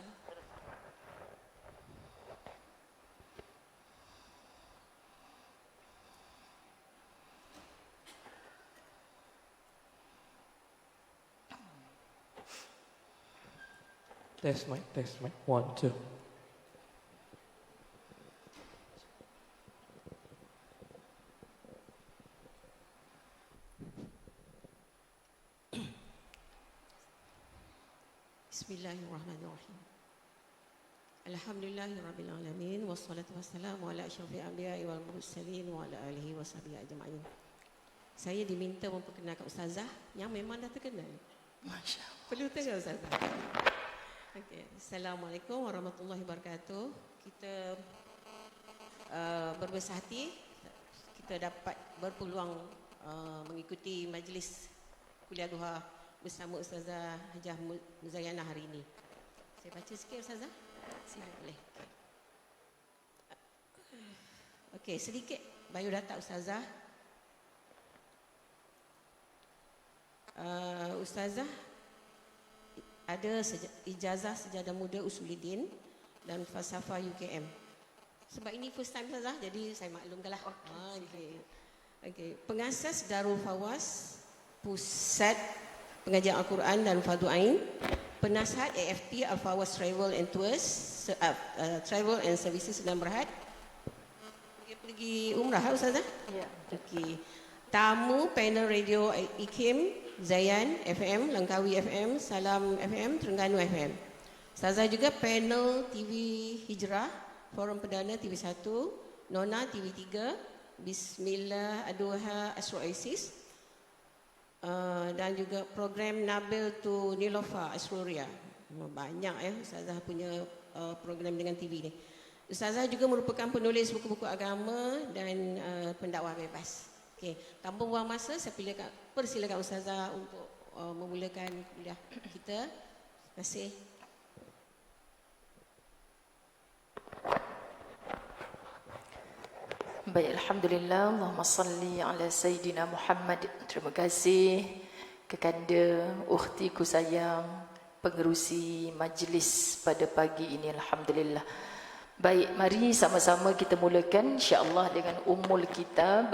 wabarakatuh. Test mic. 1, 2. Bismillahirrahmanirrahim. Alhamdulillahirabbil alamin wassalatu wassalamu ala asyrafil anbiya'i wal mursalin wa ala alihi washabihi ajma'in. Saya diminta memperkenalkan ustazah yang memang dah terkenal. Masya-Allah. Perlu tengok ustazah. Okey, Assalamualaikum warahmatullahi wabarakatuh. Kita berbesar hati kita dapat berpeluang mengikuti majlis kuliah duha bersama Ustazah Hajah Muzayanah hari ini. Saya baca sikit Ustazah. Sila boleh. Okey, sedikit biodata Ustazah. Ustazah ada ijazah sejadah muda Usuluddin dan falsafah UKM. Sebab ini first time Ustazah, jadi saya maklumkanlah. Okey. Pengasas Darul Fawaz, Pusat Pengajian Al-Quran dan Fardu Ain, penasihat AFT Al-Fawaz Travel and Tours, Travel and Services Sedang Berhad. Pergi umrah Ustazah? Ya. Okey. Tamu panel radio IKIM, Zayan FM, Langkawi FM, Salam FM, Terengganu FM. Ustazah juga panel TV Hijrah, Forum Perdana TV1, Nona TV3, Bismillah Aduha Asro Isis, dan juga program Nabil to Nilofa Asruria. Banyak ya Ustazah punya program dengan TV ni. Ustazah juga merupakan penulis buku-buku agama dan pendakwah bebas. Okey, tanpa buang masa saya persilakan Ustazah untuk memulakan kuliah kita. Terima kasih. Baik, Alhamdulillah. Allahumma salli ala Sayyidina Muhammad. Terima kasih kekanda, ukhtiku sayang, pengerusi majlis pada pagi ini. Alhamdulillah. Baik, mari sama-sama kita mulakan insya-Allah dengan Ummul Kitab.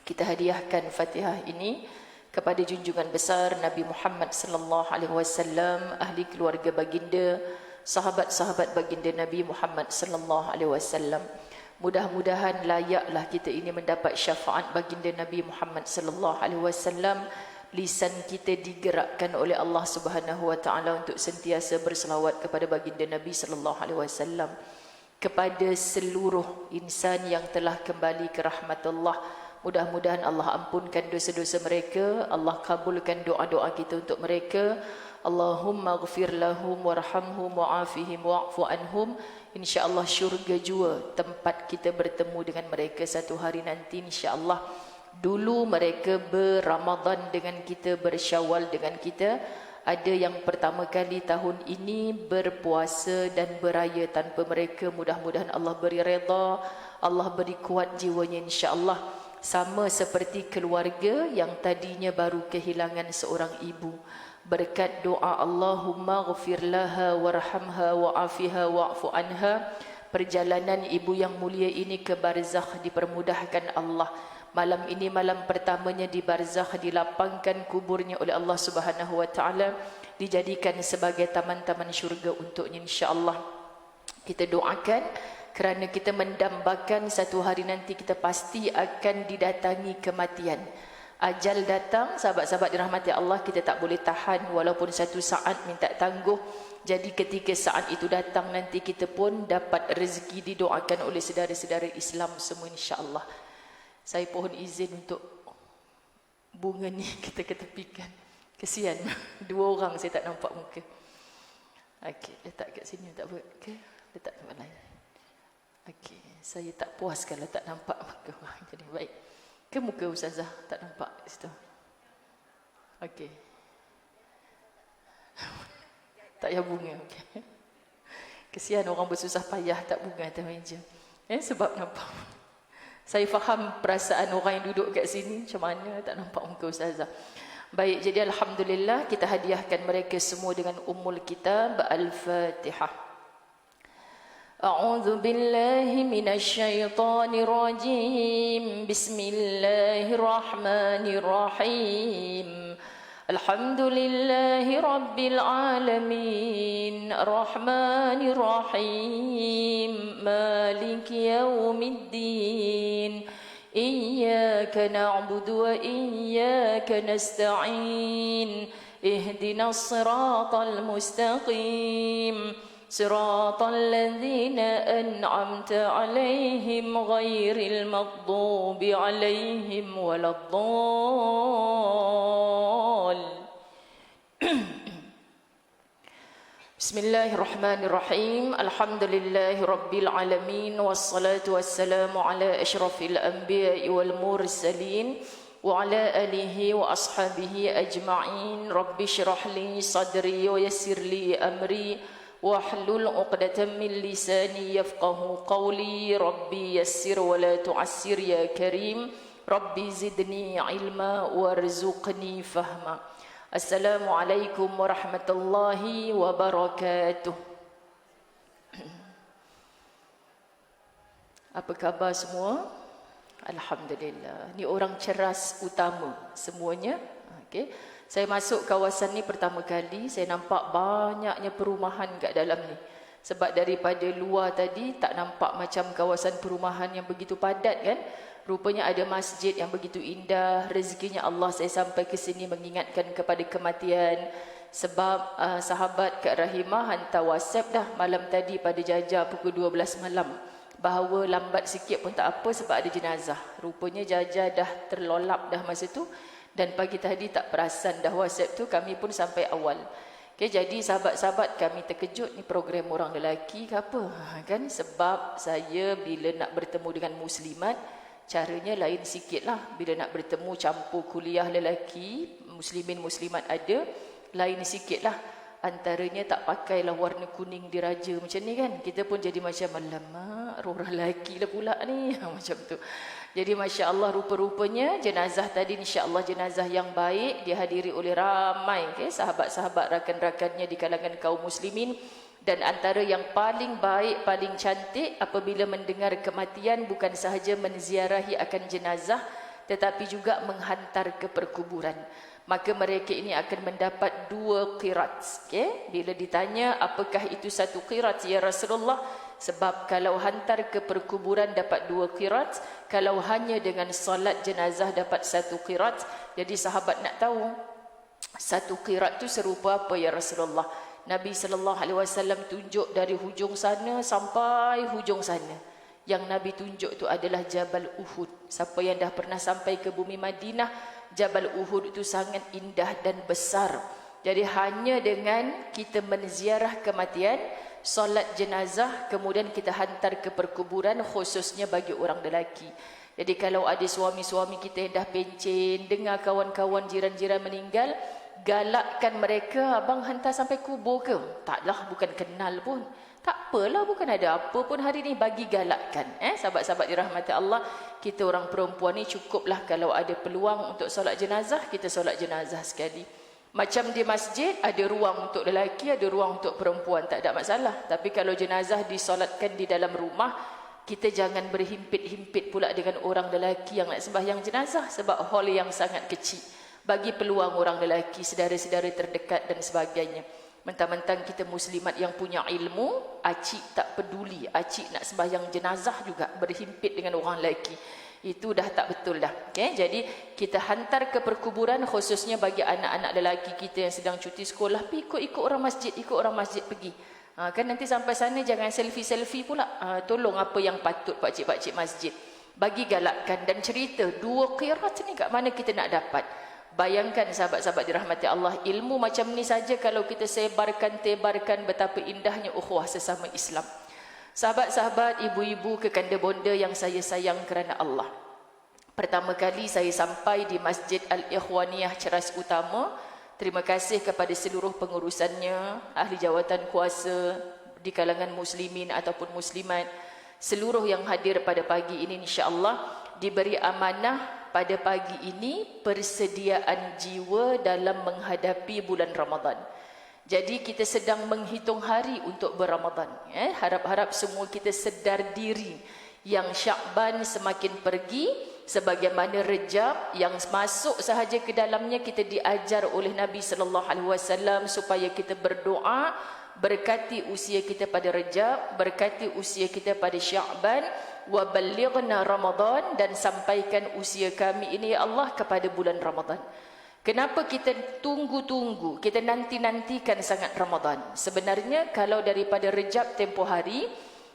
Kita hadiahkan Fatihah ini kepada junjungan besar Nabi Muhammad sallallahu alaihi wasallam, ahli keluarga baginda, sahabat-sahabat baginda Nabi Muhammad sallallahu alaihi wasallam. Mudah-mudahan layaklah kita ini mendapat syafaat baginda Nabi Muhammad sallallahu alaihi wasallam. Lisan kita digerakkan oleh Allah Subhanahu wa taala untuk sentiasa berselawat kepada baginda Nabi sallallahu alaihi wasallam, kepada seluruh insan yang telah kembali ke rahmatullah. Mudah-mudahan Allah ampunkan dosa-dosa mereka, Allah kabulkan doa-doa kita untuk mereka. Allahumma ghfir lahum warhamhum wa'afihim wa'fu anhum. InsyaAllah syurga jua tempat kita bertemu dengan mereka satu hari nanti insyaAllah. Dulu mereka berRamadan dengan kita, bersyawal dengan kita. Ada yang pertama kali tahun ini berpuasa dan beraya tanpa mereka. Mudah-mudahan Allah beri redha, Allah beri kuat jiwanya insyaAllah. Sama seperti keluarga yang tadinya baru kehilangan seorang ibu. Berkat doa Allahumma ghafir laha warhamha wa'afiha wa'fu anha, perjalanan ibu yang mulia ini ke barzakh dipermudahkan Allah. Malam ini malam pertamanya di barzakh, dilapangkan kuburnya oleh Allah Subhanahu wa taala, dijadikan sebagai taman-taman syurga untuknya insya-Allah. Kita doakan kerana kita mendambakan satu hari nanti kita pasti akan didatangi kematian. Ajal datang, sahabat-sahabat dirahmati Allah, kita tak boleh tahan walaupun satu saat minta tangguh. Jadi ketika saat itu datang nanti kita pun dapat rezeki didoakan oleh saudara-saudara Islam semua insya-Allah. Saya pohon izin untuk bunga ni kita ketepikan. Kesian, dua orang saya tak nampak muka. Okey, letak kat sini tak apa. Okey, letak tempat lain. Okey, saya tak puas kalau tak nampak muka orang. Jadi baik. Ke muka Ustazah tak nampak di situ. Okey. Tak payah bunga, okey. Kesian orang bersusah payah tak bunga atas meja. Sebab nampak. Saya faham perasaan orang yang duduk kat sini macam mana tak nampak muka Ustazah. Baik, jadi alhamdulillah kita hadiahkan mereka semua dengan Ummul Kitab. Al-Fatihah. A'udzu billahi minasy syaithanir rajim. Bismillahirrahmanirrahim. Alhamdulillahi rabbil alamin. Arrahmanir rahim. Maliki yaumiddin. Iyyaka na'budu wa iyyaka nasta'in. Ihdinas siratal mustaqim. Siratal ladzina an'amta 'alaihim ghairil maghdubi 'alaihim waladdallin. Bismillahirrahmanirrahim. Alhamdulillahi rabbil alamin. Wassalatu wassalamu ala asyrafil anbiya'i wal mursalin wa ala alihi wa ashabihi ajma'in. Rabbi syrah li sadri wa yassir li amri wahlul 'uqdatam min lisani yafqahu qawli. Rabbi yassir wa la tu'assir ya karim. Rabbi zidni ilma warzuqni fahma. Assalamualaikum warahmatullahi wabarakatuh. Apa khabar semua? Alhamdulillah. Ni orang ceras utama semuanya. Okey. Saya masuk kawasan ni pertama kali, saya nampak banyaknya perumahan kat dalam ni. Sebab daripada luar tadi tak nampak macam kawasan perumahan yang begitu padat kan? Rupanya ada masjid yang begitu indah. Rezekinya Allah saya sampai ke sini mengingatkan kepada kematian. Sebab sahabat Kak Rahimah hantar WhatsApp dah malam tadi pada Jaja pukul 12 malam. Bahawa lambat sikit pun tak apa sebab ada jenazah. Rupanya Jaja dah terlolap dah masa tu. Dan pagi tadi tak perasan dah WhatsApp tu, kami pun sampai awal. Okay, jadi sahabat-sahabat kami terkejut ni program orang lelaki ke apa. Kan? Sebab saya bila nak bertemu dengan muslimat, caranya lain sikit lah. Bila nak bertemu campur kuliah lelaki, muslimin muslimat ada, lain sikit lah. Antaranya tak pakailah warna kuning diraja macam ni kan. Kita pun jadi macam alamak, orang lelaki lah pula ni. Macam tu. Jadi Masya Allah rupa-rupanya jenazah tadi insya Allah jenazah yang baik. Dihadiri oleh ramai sahabat-sahabat rakan-rakannya di kalangan kaum muslimin. Dan antara yang paling baik, paling cantik apabila mendengar kematian bukan sahaja menziarahi akan jenazah tetapi juga menghantar ke perkuburan. Maka mereka ini akan mendapat 2 qirat. Okay? Bila ditanya apakah itu 1 qirat ya Rasulullah? Sebab kalau hantar ke perkuburan dapat 2 qirat, kalau hanya dengan solat jenazah dapat 1 qirat. Jadi sahabat nak tahu 1 qirat itu serupa apa ya Rasulullah? Nabi SAW tunjuk dari hujung sana sampai hujung sana. Yang Nabi tunjuk itu adalah Jabal Uhud. Siapa yang dah pernah sampai ke bumi Madinah, Jabal Uhud itu sangat indah dan besar. Jadi hanya dengan kita menziarah kematian, solat jenazah, kemudian kita hantar ke perkuburan khususnya bagi orang lelaki. Jadi kalau ada suami-suami kita yang dah pencen, dengar kawan-kawan jiran-jiran meninggal, galakkan mereka, abang hantar sampai kubur ke? Taklah, bukan kenal pun. Tak apalah, bukan ada apa pun hari ni, bagi galakkan. Sahabat-sahabat dirahmati Allah, kita orang perempuan ni cukuplah kalau ada peluang untuk solat jenazah, kita solat jenazah sekali. Macam di masjid, ada ruang untuk lelaki, ada ruang untuk perempuan, tak ada masalah. Tapi kalau jenazah disolatkan di dalam rumah, kita jangan berhimpit-himpit pula dengan orang lelaki yang nak sembahyang jenazah, sebab hall yang sangat kecil. Bagi peluang orang lelaki, saudara-saudara terdekat dan sebagainya. Mentang-mentang kita muslimat yang punya ilmu, acik tak peduli, acik nak sembahyang jenazah juga berhimpit dengan orang lelaki. Itu dah tak betul dah. Okay? Jadi kita hantar ke perkuburan khususnya bagi anak-anak lelaki kita yang sedang cuti sekolah, ikut orang masjid, ikut orang masjid pergi. Kan nanti sampai sana jangan selfie-selfie pula. Tolong apa yang patut pakcik-pakcik masjid. Bagi galakkan dan cerita 2 qirat ni kat mana kita nak dapat. Bayangkan sahabat-sahabat dirahmati Allah, ilmu macam ni saja kalau kita sebarkan, tebarkan, betapa indahnya ukhuwah sesama Islam. Sahabat-sahabat, ibu-ibu, kekanda bonda yang saya sayang kerana Allah. Pertama kali saya sampai di Masjid Al-Ikhwaniyah Ceras Utama. Terima kasih kepada seluruh pengurusannya, ahli jawatan kuasa di kalangan muslimin ataupun muslimat. Seluruh yang hadir pada pagi ini insya-Allah diberi amanah pada pagi ini persediaan jiwa dalam menghadapi bulan Ramadan. Jadi kita sedang menghitung hari untuk berramadan. Harap-harap semua kita sedar diri yang Syakban semakin pergi, sebagaimana Rejab yang masuk sahaja ke dalamnya kita diajar oleh Nabi sallallahu alaihi wasallam supaya kita berdoa, berkati usia kita pada Rejab, berkati usia kita pada Syakban, wa ballighna Ramadan, dan sampaikan usia kami ini ya Allah kepada bulan Ramadan. Kenapa kita tunggu-tunggu, kita nanti-nantikan sangat Ramadan? Sebenarnya kalau daripada Rejab tempoh hari,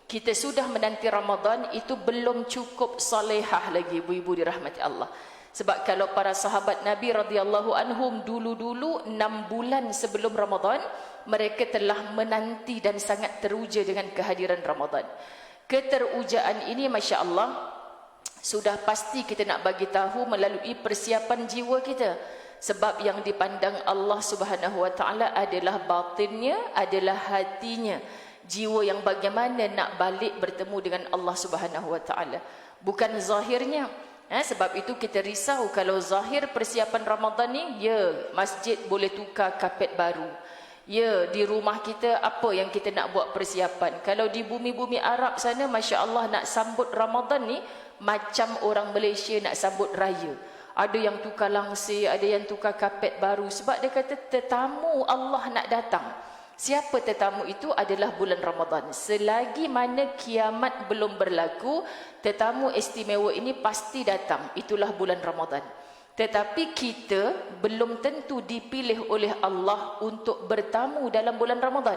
kita sudah menanti Ramadan, itu belum cukup salihah lagi, ibu-ibu dirahmati Allah. Sebab kalau para sahabat Nabi radhiyallahu anhum dulu-dulu 6 bulan sebelum Ramadan, mereka telah menanti dan sangat teruja dengan kehadiran Ramadan. Keterujaan ini Masya Allah, sudah pasti kita nak bagi tahu melalui persiapan jiwa kita. Sebab yang dipandang Allah Subhanahu Wa Taala adalah batinnya, adalah hatinya. Jiwa yang bagaimana nak balik bertemu dengan Allah Subhanahu Wa Taala, bukan zahirnya. Sebab itu kita risau kalau zahir persiapan Ramadan ni, ya masjid boleh tukar kapet baru, ya di rumah kita apa yang kita nak buat persiapan. Kalau di bumi-bumi Arab sana, Masya Allah, nak sambut Ramadan ni macam orang Malaysia nak sambut raya. Ada yang tukar langsir, ada yang tukar kapet baru. Sebab dia kata tetamu Allah nak datang. Siapa tetamu itu? Adalah bulan Ramadan. Selagi mana kiamat belum berlaku, tetamu istimewa ini pasti datang. Itulah bulan Ramadan. Tetapi kita belum tentu dipilih oleh Allah untuk bertamu dalam bulan Ramadan.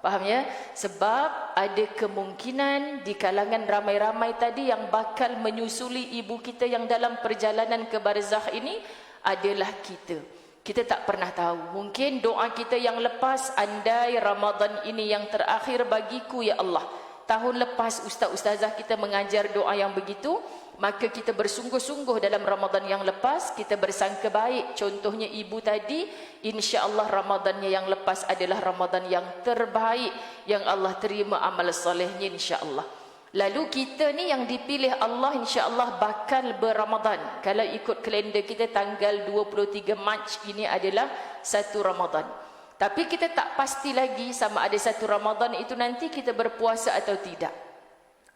Faham ya? Sebab ada kemungkinan di kalangan ramai-ramai tadi yang bakal menyusuli ibu kita yang dalam perjalanan ke barzakh ini adalah kita. Kita tak pernah tahu. Mungkin doa kita yang lepas, andai Ramadan ini yang terakhir bagiku ya Allah. Tahun lepas ustaz-ustazah kita mengajar doa yang begitu, maka kita bersungguh-sungguh dalam Ramadan yang lepas, kita bersangka baik. Contohnya ibu tadi, insya-Allah Ramadannya yang lepas adalah Ramadan yang terbaik, yang Allah terima amal solehnya insya-Allah. Lalu kita ni yang dipilih Allah insya-Allah bakal berramadan. Kalau ikut kalender kita tanggal 23 Mac ini adalah satu Ramadan. Tapi kita tak pasti lagi sama ada satu Ramadan itu nanti kita berpuasa atau tidak.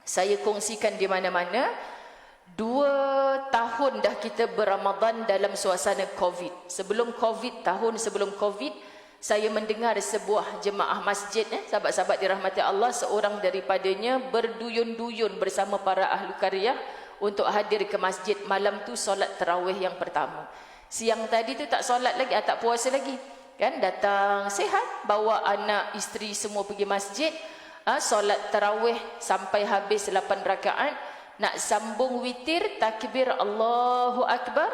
Saya kongsikan di mana-mana, 2 tahun dah kita berramadan dalam suasana Covid. Sebelum Covid, tahun sebelum Covid, saya mendengar sebuah jemaah masjid, sahabat-sahabat dirahmati Allah, seorang daripadanya berduyun-duyun bersama para ahli qaryah untuk hadir ke masjid. Malam tu solat tarawih yang pertama. Siang tadi tu tak solat lagi, tak puasa lagi. Kan datang sihat, bawa anak, isteri semua pergi masjid, solat tarawih sampai habis 8 rakaat, nak sambung witir, takbir Allahu Akbar,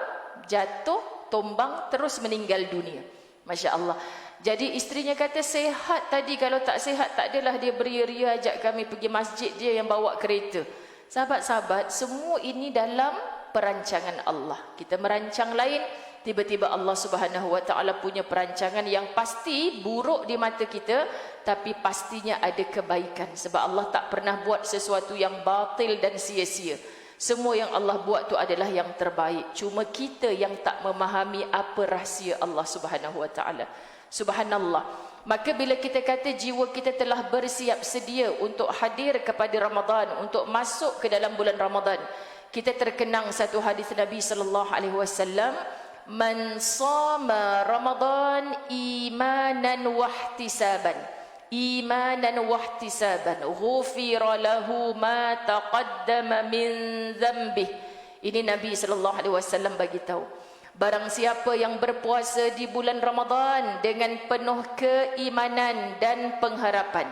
jatuh, tombang, terus meninggal dunia. Masya Allah. Jadi isterinya kata sihat tadi, kalau tak sihat tak adalah dia beria-ria ajak kami pergi masjid, dia yang bawa kereta. Sahabat-sahabat, semua ini dalam perancangan Allah. Kita merancang lain, tiba-tiba Allah Subhanahu Wa Taala punya perancangan yang pasti buruk di mata kita, tapi pastinya ada kebaikan. Sebab Allah tak pernah buat sesuatu yang batil dan sia-sia. Semua yang Allah buat tu adalah yang terbaik. Cuma kita yang tak memahami apa rahsia Allah Subhanahu Wa Taala. Subhanallah. Maka bila kita kata jiwa kita telah bersiap sedia untuk hadir kepada Ramadan, untuk masuk ke dalam bulan Ramadan, kita terkenang satu hadis Nabi sallallahu alaihi wasallam, man shama Ramadan imanan wahtisaban, imanan wahtisaban, ghufira lahu ma taqaddama min dhanbih. Ini Nabi sallallahu alaihi wasallam bagi tahu, barang siapa yang berpuasa di bulan Ramadan dengan penuh keimanan dan pengharapan,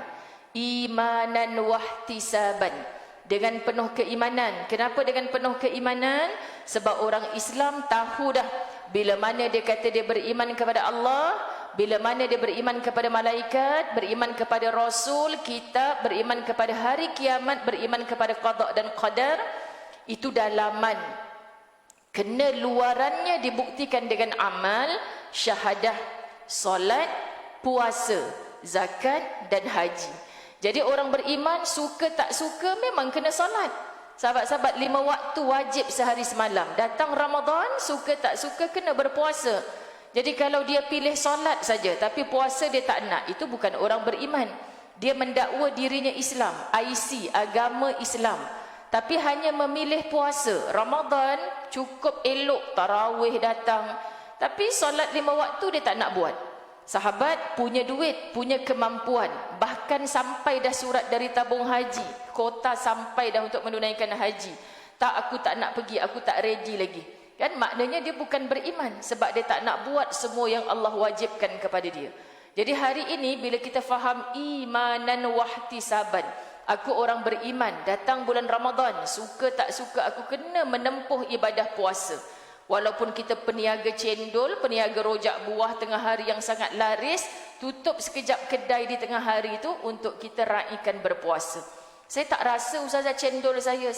imanan wahtisaban, dengan penuh keimanan. Kenapa dengan penuh keimanan? Sebab orang Islam tahu dah bila mana dia kata dia beriman kepada Allah, bila mana dia beriman kepada malaikat, beriman kepada Rasul, kitab, beriman kepada hari kiamat, beriman kepada qada dan qadar, itu dalaman. Kena luarannya dibuktikan dengan amal, syahadah, solat, puasa, zakat dan haji. Jadi orang beriman suka tak suka memang kena solat. Sahabat-sahabat, 5 waktu wajib sehari semalam. Datang Ramadan, suka tak suka kena berpuasa. Jadi kalau dia pilih solat saja tapi puasa dia tak nak, itu bukan orang beriman. Dia mendakwa dirinya Islam, IC, agama Islam, tapi hanya memilih puasa. Ramadan cukup elok, tarawih datang, tapi solat 5 waktu dia tak nak buat. Sahabat punya duit, punya kemampuan, bahkan sampai dah surat dari tabung haji, kota sampai dah untuk menunaikan haji. Tak, aku tak nak pergi, aku tak ready lagi. Kan maknanya dia bukan beriman, sebab dia tak nak buat semua yang Allah wajibkan kepada dia. Jadi hari ini bila kita faham imanan wahtisaban, aku orang beriman, datang bulan Ramadan, suka tak suka aku kena menempuh ibadah puasa. Walaupun kita peniaga cendol, peniaga rojak buah tengah hari yang sangat laris, tutup sekejap kedai di tengah hari itu untuk kita raikan berpuasa. Saya tak rasa Ustazah cendol saya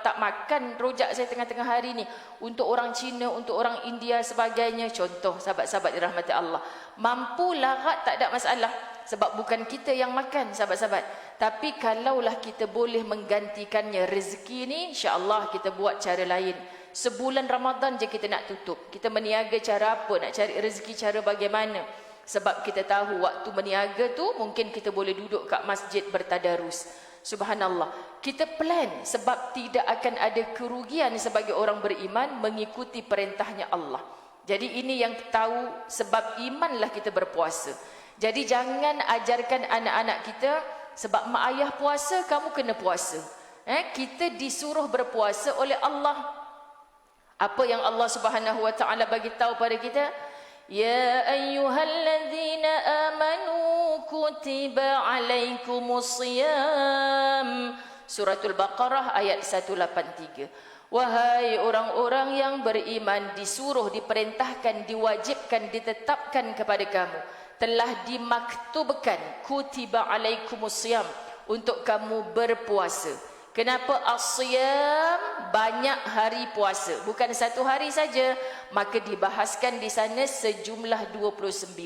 tak makan rojak saya tengah-tengah hari ni. Untuk orang Cina, untuk orang India sebagainya. Contoh sahabat-sahabat dirahmati Allah. Mampu larat tak ada masalah. Sebab bukan kita yang makan sahabat-sahabat. Tapi kalaulah kita boleh menggantikannya rezeki ni, insya-Allah kita buat cara lain. Sebulan Ramadan je kita nak tutup. Kita meniaga cara apa? Nak cari rezeki cara bagaimana? Sebab kita tahu waktu meniaga tu mungkin kita boleh duduk kat masjid bertadarus. Subhanallah. Kita plan sebab tidak akan ada kerugian sebagai orang beriman mengikuti perintahnya Allah. Jadi ini yang tahu sebab imanlah kita berpuasa. Jadi jangan ajarkan anak-anak kita sebab mak ayah puasa kamu kena puasa. Kita disuruh berpuasa oleh Allah. Apa yang Allah Subhanahu wa taala bagi tahu pada kita? Ya ayyuhalladzina amanu kutiba alaikumusiyam. Suratul Baqarah ayat 183. Wahai orang-orang yang beriman, disuruh, diperintahkan, diwajibkan, ditetapkan kepada kamu, telah dimaktubkan, kutiba alaikumusiyam, untuk kamu berpuasa. Kenapa as-siyam? Banyak hari puasa, bukan satu hari saja. Maka dibahaskan di sana sejumlah 29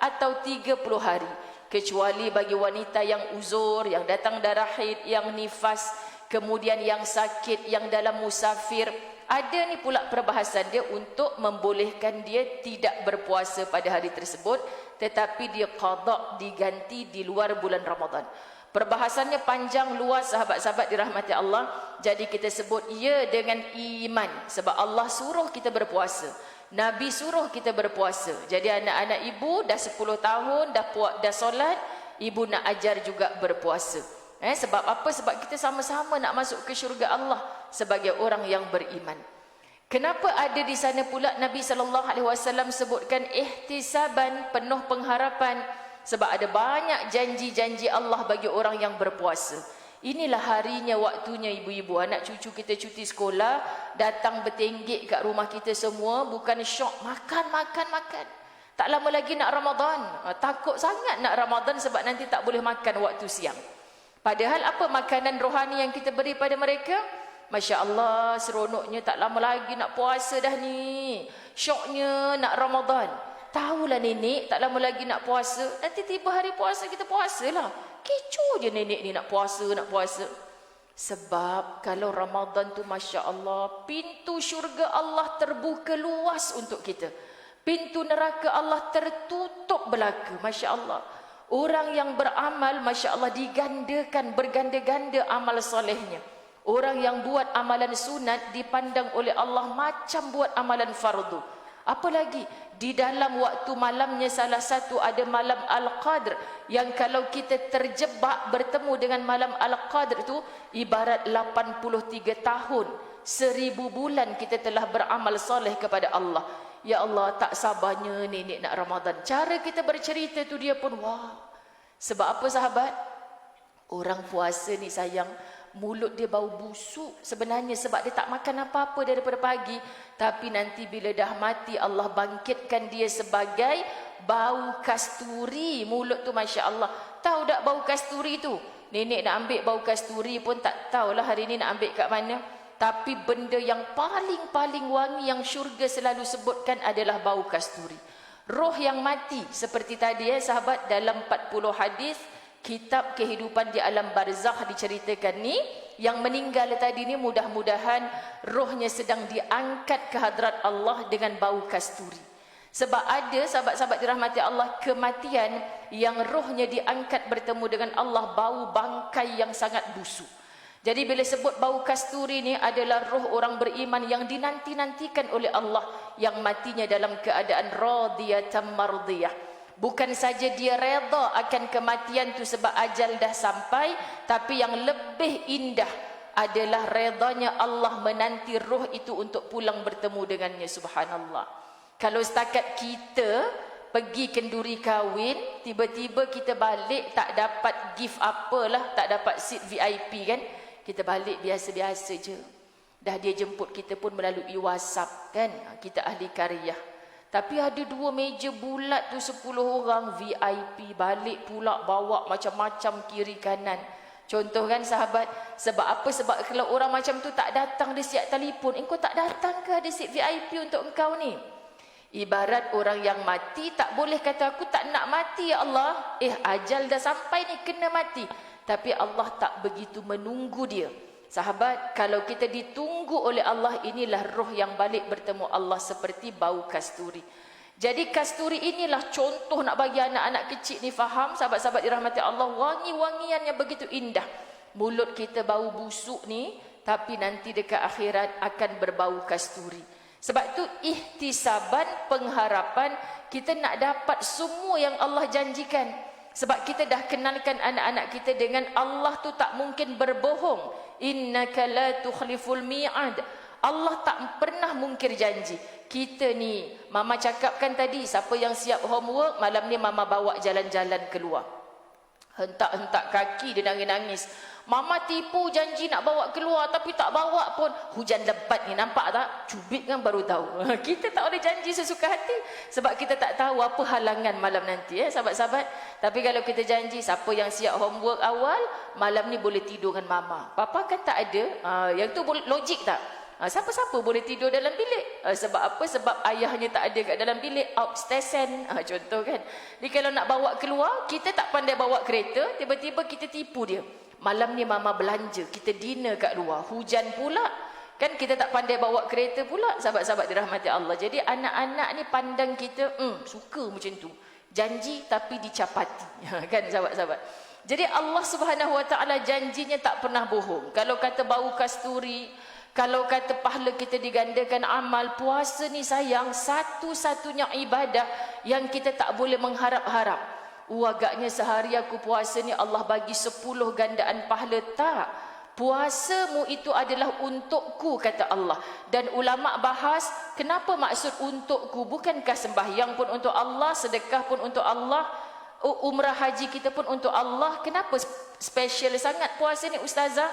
atau 30 hari. Kecuali bagi wanita yang uzur, yang datang darah haid, yang nifas, kemudian yang sakit, yang dalam musafir. Ada ni pula perbahasan dia untuk membolehkan dia tidak berpuasa pada hari tersebut, tetapi dia qada, diganti di luar bulan Ramadan. Perbahasannya panjang luas sahabat-sahabat dirahmati Allah. Jadi kita sebut ia dengan iman. Sebab Allah suruh kita berpuasa. Nabi suruh kita berpuasa. Jadi anak-anak ibu dah 10 tahun dah solat, ibu nak ajar juga berpuasa. Sebab apa? Sebab kita sama-sama nak masuk ke syurga Allah sebagai orang yang beriman. Kenapa ada di sana pula Nabi SAW sebutkan ihtisaban, penuh pengharapan? Sebab ada banyak janji-janji Allah bagi orang yang berpuasa. Inilah harinya, waktunya ibu-ibu, anak cucu kita cuti sekolah, datang bertenggek kat rumah kita semua, bukan syok, makan. Tak lama lagi nak Ramadan. Takut sangat nak Ramadan sebab nanti tak boleh makan waktu siang. Padahal apa makanan rohani yang kita beri pada mereka? Masya Allah, seronoknya tak lama lagi nak puasa dah ni. Syoknya nak Ramadan. Tahulah nenek tak lama lagi nak puasa. Nanti tiba hari puasa kita puasalah. Kecoh je nenek ni nak puasa. Sebab kalau Ramadan tu Masya Allah, pintu syurga Allah terbuka luas untuk kita. Pintu neraka Allah tertutup belaka. Masya Allah. Orang yang beramal Masya Allah digandakan, berganda-ganda amal solehnya. Orang yang buat amalan sunat dipandang oleh Allah macam buat amalan fardu. Apalagi di dalam waktu malamnya salah satu ada malam Al-Qadr, yang kalau kita terjebak bertemu dengan malam Al-Qadr itu ibarat 83 tahun, 1000 bulan kita telah beramal soleh kepada Allah. Ya Allah, tak sabarnya nenek nak Ramadan. Cara kita bercerita tu dia pun wah. Sebab apa sahabat? Orang puasa ni sayang, mulut dia bau busuk sebenarnya sebab dia tak makan apa-apa daripada pagi. Tapi nanti bila dah mati Allah bangkitkan dia sebagai bau kasturi. Mulut tu Masya Allah. Tahu tak bau kasturi tu? Nenek nak ambil bau kasturi pun tak tahulah hari ni nak ambil kat mana. Tapi benda yang paling wangi yang syurga selalu sebutkan adalah bau kasturi. Roh yang mati seperti tadi sahabat, dalam 40 hadis kitab kehidupan di alam barzakh diceritakan ni, yang meninggal tadi ni mudah-mudahan rohnya sedang diangkat ke hadrat Allah dengan bau kasturi. Sebab ada sahabat-sahabat dirahmati Allah kematian yang rohnya diangkat bertemu dengan Allah bau bangkai yang sangat busuk. Jadi bila sebut bau kasturi ni adalah roh orang beriman yang dinanti-nantikan oleh Allah yang matinya dalam keadaan radiyatan mardiyah. Bukan saja dia redha akan kematian tu sebab ajal dah sampai, tapi yang lebih indah adalah redanya Allah menanti roh itu untuk pulang bertemu dengannya. Subhanallah. Kalau setakat kita pergi kenduri kahwin, tiba-tiba kita balik tak dapat gift apalah, tak dapat seat VIP kan, kita balik biasa-biasa je. Dah dia jemput kita pun melalui WhatsApp kan, kita ahli karya. Tapi ada 2 meja bulat tu 10 orang VIP, balik pula bawa macam-macam kiri kanan. Contoh kan sahabat, sebab apa? Sebab kalau orang macam tu tak datang dia siap telefon, engkau tak datang ke ada seat VIP untuk engkau ni? Ibarat orang yang mati tak boleh kata aku tak nak mati ya Allah. Ajal dah sampai ni kena mati. Tapi Allah tak begitu menunggu dia. Sahabat, kalau kita ditunggu oleh Allah, inilah roh yang balik bertemu Allah seperti bau kasturi. Jadi kasturi inilah contoh nak bagi anak-anak kecil ni faham, sahabat-sahabat dirahmati Allah, wangi-wangian yang begitu indah. Mulut kita bau busuk ni, tapi nanti dekat akhirat akan berbau kasturi. Sebab tu ihtisaban, pengharapan, kita nak dapat semua yang Allah janjikan. Sebab kita dah kenalkan anak-anak kita dengan Allah tu tak mungkin berbohong. Innaka la tukhliful mi'ad. Allah tak pernah mungkir janji. Kita ni, mama cakapkan tadi, siapa yang siap homework, malam ni mama bawa jalan-jalan keluar. Hentak-hentak kaki dia nangis-nangis. Mama tipu janji nak bawa keluar tapi tak bawa pun. Hujan lebat ni, nampak tak? Cubit kan baru tahu. Kita tak boleh janji sesuka hati sebab kita tak tahu apa halangan malam nanti sahabat-sahabat. Tapi kalau kita janji, siapa yang siap homework awal, malam ni boleh tidur dengan mama. Papa kan tak ada. Yang tu logik tak? Siapa-siapa boleh tidur dalam bilik. Sebab apa? Sebab ayahnya tak ada kat dalam bilik. Outstation. Contoh kan. Jadi kalau nak bawa keluar, kita tak pandai bawa kereta, tiba-tiba kita tipu dia. Malam ni mama belanja, kita dinner kat luar. Hujan pula. Kan kita tak pandai bawa kereta pula. Sahabat-sahabat dirahmati Allah. Jadi anak-anak ni pandang kita, suka macam tu. Janji tapi dicapati. Kan sahabat-sahabat. Jadi Allah Subhanahu Wa Taala janjinya tak pernah bohong. Kalau kata bau kasturi, kalau kata pahala kita digandakan amal, puasa ni sayang satu-satunya ibadah yang kita tak boleh mengharap-harap. Agaknya sehari aku puasa ni Allah bagi 10 gandaan pahala. Tak. Puasamu itu adalah untukku, kata Allah. Dan ulama bahas, kenapa maksud untukku? Bukankah sembahyang pun untuk Allah, sedekah pun untuk Allah, umrah haji kita pun untuk Allah? Kenapa special sangat puasa ni ustazah?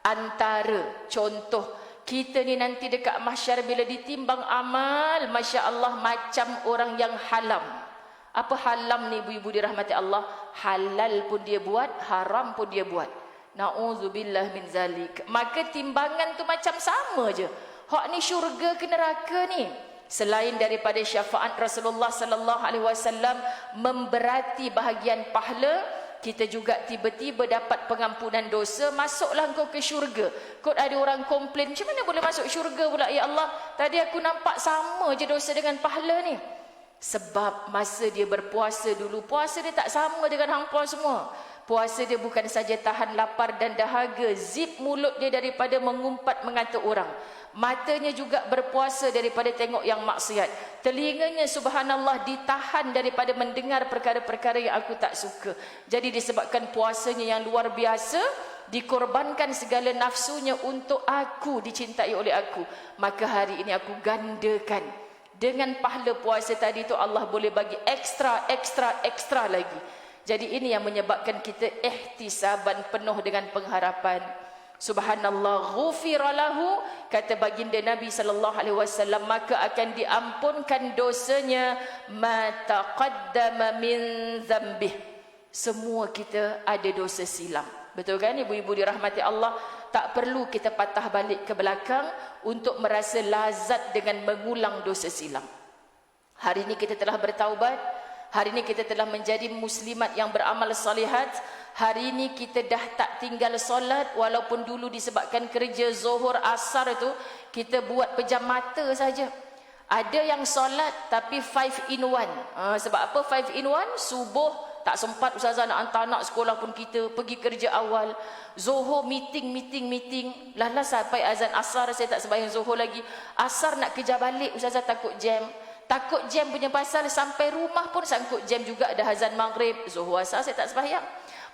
Antara contoh, kita ni nanti dekat mahsyar bila ditimbang amal, Masya Allah, macam orang yang halam. Apa halam ni ibu-ibu dirahmati Allah? Halal pun dia buat, haram pun dia buat. Na'udzubillah min zalik. Maka timbangan tu macam sama je. Hak ni syurga ke neraka ni. Selain daripada syafaat Rasulullah sallallahu alaihi wasallam memberati bahagian pahala, kita juga tiba-tiba dapat pengampunan dosa, masuklah engkau ke syurga. Kot ada orang komplain, macam mana boleh masuk syurga pula ya Allah? Tadi aku nampak sama je dosa dengan pahala ni. Sebab masa dia berpuasa dulu, puasa dia tak sama dengan hangpa semua. Puasa dia bukan saja tahan lapar dan dahaga, zip mulut dia daripada mengumpat mengata orang. Matanya juga berpuasa daripada tengok yang maksiat. Telinganya subhanallah ditahan daripada mendengar perkara-perkara yang aku tak suka. Jadi disebabkan puasanya yang luar biasa, dikorbankan segala nafsunya untuk aku, dicintai oleh aku. Maka hari ini aku gandakan. Dengan pahala puasa tadi tu Allah boleh bagi ekstra lagi. Jadi ini yang menyebabkan kita ihtisaban penuh dengan pengharapan. Subhanallah, ghufira lahu, kata baginda Nabi sallallahu alaihi wasallam, maka akan diampunkan dosanya ma taqaddama min dzambih. Semua kita ada dosa silam. Betul kan ibu-ibu dirahmati Allah? Tak perlu kita patah balik ke belakang untuk merasa lazat dengan mengulang dosa silam. Hari ini kita telah bertaubat. Hari ini kita telah menjadi muslimat yang beramal salihat. Hari ini kita dah tak tinggal solat, walaupun dulu disebabkan kerja Zuhur, Asar tu kita buat pejam mata saja. Ada yang solat tapi 5 in 1. Sebab apa 5 in 1? Subuh tak sempat ustazah nak hantar anak sekolah pun kita pergi kerja awal. Zuhur meeting. Lah sampai azan Asar saya tak sembahyang Zuhur lagi. Asar nak kejar balik ustazah takut jam. Takut jam punya pasal sampai rumah pun sangkut jam juga, dah azan maghrib. Zuhur, Asar saya tak sembahyang.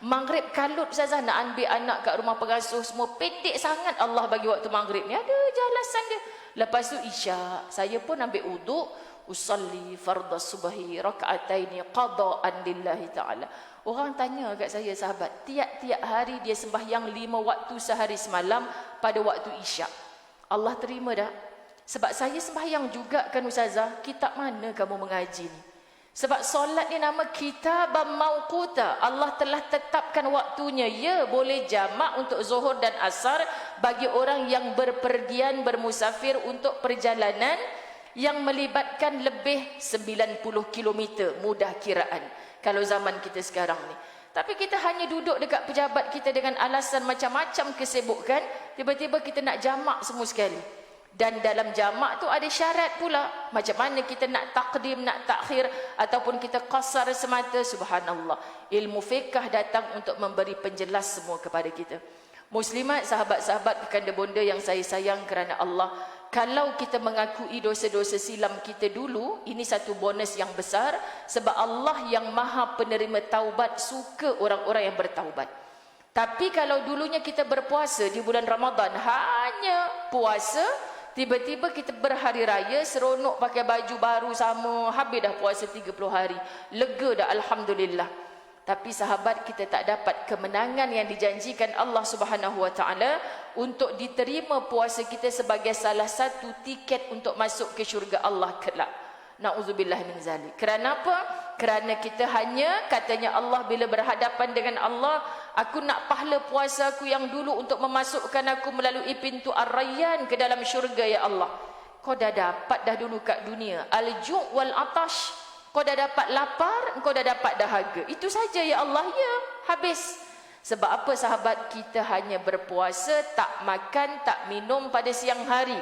Maghrib kalut ustazah nak ambil anak kat rumah pengasuh, semua pendek sangat Allah bagi waktu maghrib ni. Ada je alasan dia. Lepas tu isyak, saya pun ambil uduk, usalli fardhu subhi raka'ataini qada'an lillahi ta'ala. Orang tanya kat saya, sahabat, tiap-tiap hari dia sembahyang 5 waktu sehari semalam pada waktu isyak. Allah terima dah? Sebab saya sembahyang juga kan ustazah. Kitab mana kamu mengaji ni? Sebab solat ni nama kitabam mauquta. Allah telah tetapkan waktunya. Ya, boleh jamak untuk Zuhur dan Asar bagi orang yang berpergian, bermusafir untuk perjalanan yang melibatkan lebih 90 km, mudah kiraan kalau zaman kita sekarang ni. Tapi kita hanya duduk dekat pejabat kita dengan alasan macam-macam kesibukan, tiba-tiba kita nak jamak semua sekali. Dan dalam jamak tu ada syarat pula. Macam mana kita nak takdim, nak takhir, ataupun kita qasar semata. Subhanallah. Ilmu fiqh datang untuk memberi penjelas semua kepada kita. Muslimat, sahabat-sahabat kekanda bonda yang saya sayang kerana Allah, kalau kita mengakui dosa-dosa silam kita dulu, ini satu bonus yang besar. Sebab Allah yang maha penerima taubat suka orang-orang yang bertaubat. Tapi kalau dulunya kita berpuasa di bulan Ramadan, hanya puasa, tiba-tiba kita berhari raya, seronok pakai baju baru sama, habis dah puasa 30 hari. Lega dah, alhamdulillah. Tapi sahabat, kita tak dapat kemenangan yang dijanjikan Allah Subhanahu Wa Taala untuk diterima puasa kita sebagai salah satu tiket untuk masuk ke syurga Allah kelak. Na'udzubillah min zalik. Kerana apa? Kerana kita hanya, katanya Allah bila berhadapan dengan Allah, aku nak pahala puasa aku yang dulu untuk memasukkan aku melalui pintu Ar-Rayyan ke dalam syurga ya Allah. Kau dah dapat dah dulu kat dunia. Al-ju' wal atash. Kau dah dapat lapar, kau dah dapat dahaga. Itu saja ya Allah, ya. Habis. Sebab apa sahabat? Kita hanya berpuasa, tak makan, tak minum pada siang hari.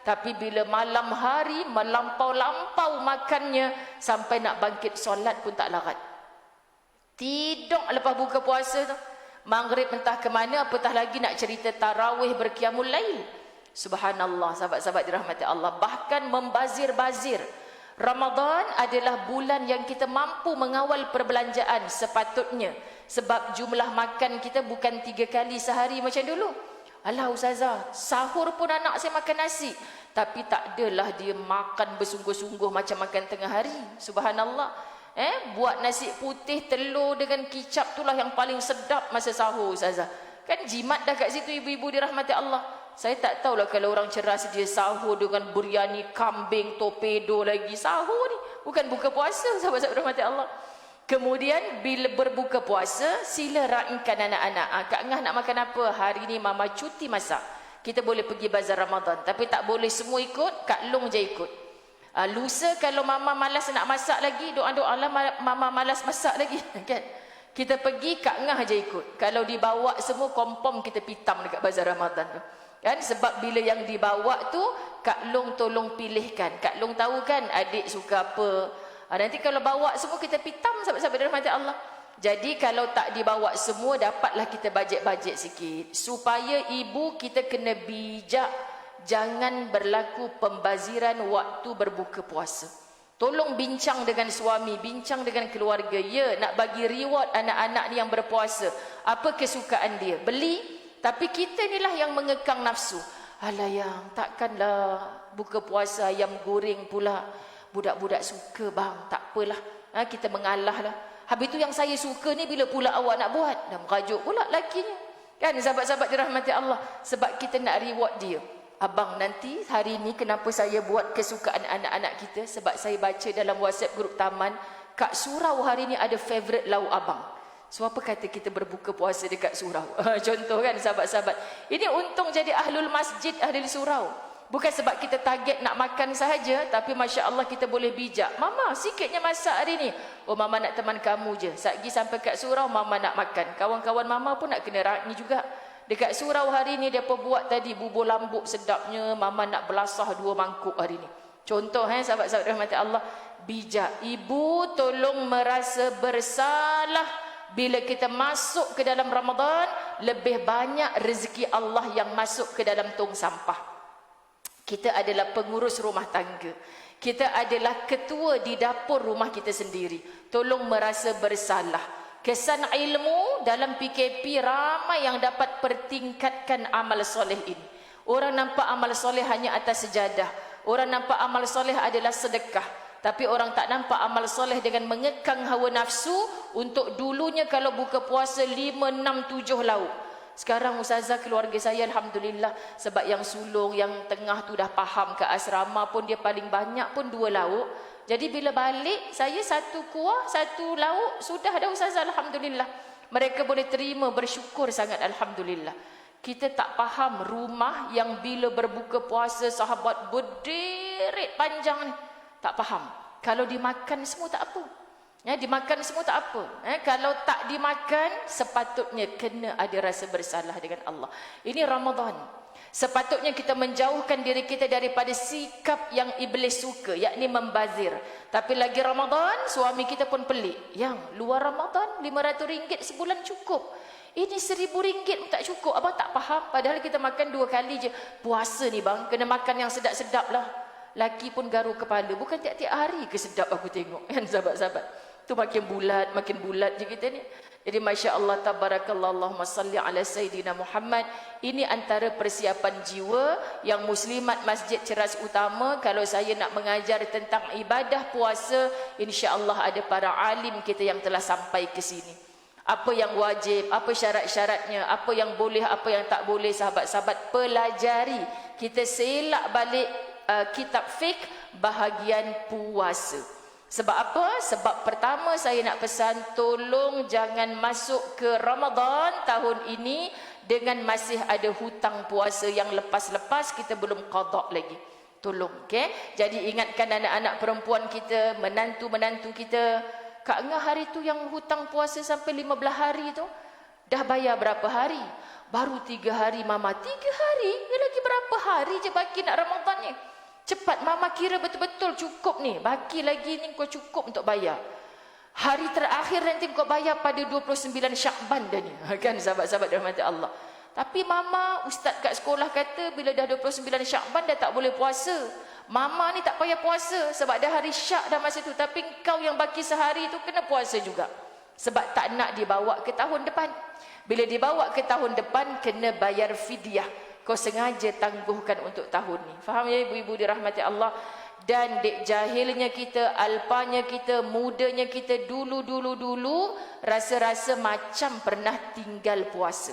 Tapi bila malam hari melampau-lampau makannya sampai nak bangkit solat pun tak larat. Tidur lepas buka puasa tu. Maghrib entah ke mana, apatah lagi nak cerita tarawih berqiyamul lail. Subhanallah, sahabat-sahabat dirahmati Allah. Bahkan membazir-bazir. Ramadan adalah bulan yang kita mampu mengawal perbelanjaan sepatutnya. Sebab jumlah makan kita bukan 3 kali sehari macam dulu. Alah ustazah, sahur pun anak saya makan nasi. Tapi tak adalah dia makan bersungguh-sungguh macam makan tengah hari. Subhanallah. Buat nasi putih, telur dengan kicap itulah yang paling sedap masa sahur ustazah. Kan jimat dah kat situ ibu-ibu dirahmati Allah. Saya tak tahulah kalau orang ceras dia sahur dengan biryani kambing, torpedo lagi. Sahur ni bukan buka puasa, sahabat-sahabat dirahmati Allah. Kemudian bila berbuka puasa, sila raikan anak-anak. Kak Ngah nak makan apa? Hari ni mama cuti masak. Kita boleh pergi bazar Ramadan. Tapi tak boleh semua ikut, Kak Long je ikut. Lusa kalau mama malas nak masak lagi, doa-doa lah mama malas masak lagi. Kan? Kita pergi, Kak Ngah je ikut. Kalau dibawa semua, kompom kita pitam dekat bazar Ramadan tu. Kan? Sebab bila yang dibawa tu, Kak Long tolong pilihkan. Kak Long tahu kan adik suka apa. Nanti kalau bawa semua kita pitam, sahabat-sahabat dirahmati Allah. Jadi kalau tak dibawa semua, dapatlah kita bajet-bajet sikit. Supaya ibu kita kena bijak, jangan berlaku pembaziran waktu berbuka puasa. Tolong bincang dengan suami, bincang dengan keluarga. Ya, nak bagi reward anak-anak ni yang berpuasa. Apa kesukaan dia? Beli. Tapi kita inilah yang mengekang nafsu. Alah yang, takkanlah buka puasa ayam goreng pula. Budak-budak suka bang, tak apalah. Kita mengalah lah. Habis tu yang saya suka ni bila pula awak nak buat? Dah merajuk pula lakinya. Kan sahabat-sahabat dirahmati Allah. Sebab kita nak reward dia. Abang nanti hari ni kenapa saya buat kesukaan anak-anak kita? Sebab saya baca dalam WhatsApp grup taman, Kak Surau hari ni ada favourite lau abang. So apa kata kita berbuka puasa dekat surau? Contoh kan sahabat-sahabat. Ini untung jadi ahlul masjid, ahli surau. Bukan sebab kita target nak makan sahaja, tapi Masya Allah kita boleh bijak. Mama, sikitnya masak hari ni. Oh, Mama nak teman kamu je. Satgi sampai kat surau, Mama nak makan. Kawan-kawan Mama pun nak kena ni juga. Dekat surau hari ni, dia buat tadi bubur lambuk sedapnya. Mama nak belasah 2 mangkuk hari ni. Contoh, sahabat-sahabat rahmati Allah. Bijak. Ibu tolong merasa bersalah. Bila kita masuk ke dalam Ramadan, lebih banyak rezeki Allah yang masuk ke dalam tong sampah. Kita adalah pengurus rumah tangga. Kita adalah ketua di dapur rumah kita sendiri. Tolong merasa bersalah. Kesan ilmu dalam PKP ramai yang dapat pertingkatkan amal soleh ini. Orang nampak amal soleh hanya atas sejadah. Orang nampak amal soleh adalah sedekah. Tapi orang tak nampak amal soleh dengan mengekang hawa nafsu. Untuk dulunya kalau buka puasa 5, 6, 7 lauk. Sekarang Ustazah keluarga saya Alhamdulillah, sebab yang sulung, yang tengah tu dah faham ke asrama pun dia paling banyak pun 2 lauk. Jadi bila balik saya 1 kuah 1 lauk sudah dah Ustazah Alhamdulillah. Mereka boleh terima, bersyukur sangat Alhamdulillah. Kita tak faham rumah yang bila berbuka puasa sahabat berderet panjang ni. Tak faham. Kalau dimakan semua tak apa. Dimakan semua tak apa. Kalau tak dimakan, sepatutnya kena ada rasa bersalah dengan Allah. Ini Ramadan. Sepatutnya kita menjauhkan diri kita daripada sikap yang iblis suka, yakni membazir. Tapi lagi Ramadan, suami kita pun pelik. Yang luar Ramadan, RM500 sebulan cukup. Ini RM1,000 pun tak cukup. Abang tak faham. Padahal kita makan 2 kali je. Puasa ni bang, kena makan yang sedap-sedap lah. Laki pun garuk kepala. Bukan tiap-tiap hari ke sedap aku tengok. Kan sahabat-sahabat. Tu makin bulat je kita ni. Jadi Masya Allah, tabarakallah, Allahumma salli ala Sayyidina Muhammad. Ini antara persiapan jiwa yang muslimat Masjid Ceras Utama. Kalau saya nak mengajar tentang ibadah puasa, insya-Allah ada para alim kita yang telah sampai ke sini. Apa yang wajib, apa syarat-syaratnya, apa yang boleh, apa yang tak boleh, sahabat-sahabat pelajari. Kita selak balik kitab fiqh bahagian puasa. Sebab apa? Sebab pertama saya nak pesan, tolong jangan masuk ke Ramadan tahun ini dengan masih ada hutang puasa yang lepas-lepas kita belum qada lagi. Tolong, okey? Jadi ingatkan anak-anak perempuan kita, menantu-menantu kita. Kak Ngah hari tu yang hutang puasa sampai 15 hari tu, dah bayar berapa hari? Baru 3 hari Mama. 3 hari? Ya lagi berapa hari je baki nak Ramadan ni? Cepat Mama kira betul-betul cukup ni. Baki lagi ni kau cukup untuk bayar. Hari terakhir nanti kau bayar pada 29 Syakban dah ni. Kan sahabat-sahabat rahmati Allah. Tapi Mama, ustaz kat sekolah kata bila dah 29 Syakban dah tak boleh puasa. Mama ni tak payah puasa sebab dah hari Syak dah masa tu. Tapi kau yang baki sehari tu kena puasa juga. Sebab tak nak dibawa ke tahun depan. Bila dibawa ke tahun depan kena bayar fidyah. Kau sengaja tangguhkan untuk tahun ni. Faham ya ibu-ibu dirahmati Allah? Dan dek jahilnya kita, alpanya kita, mudanya kita dulu rasa-rasa macam pernah tinggal puasa.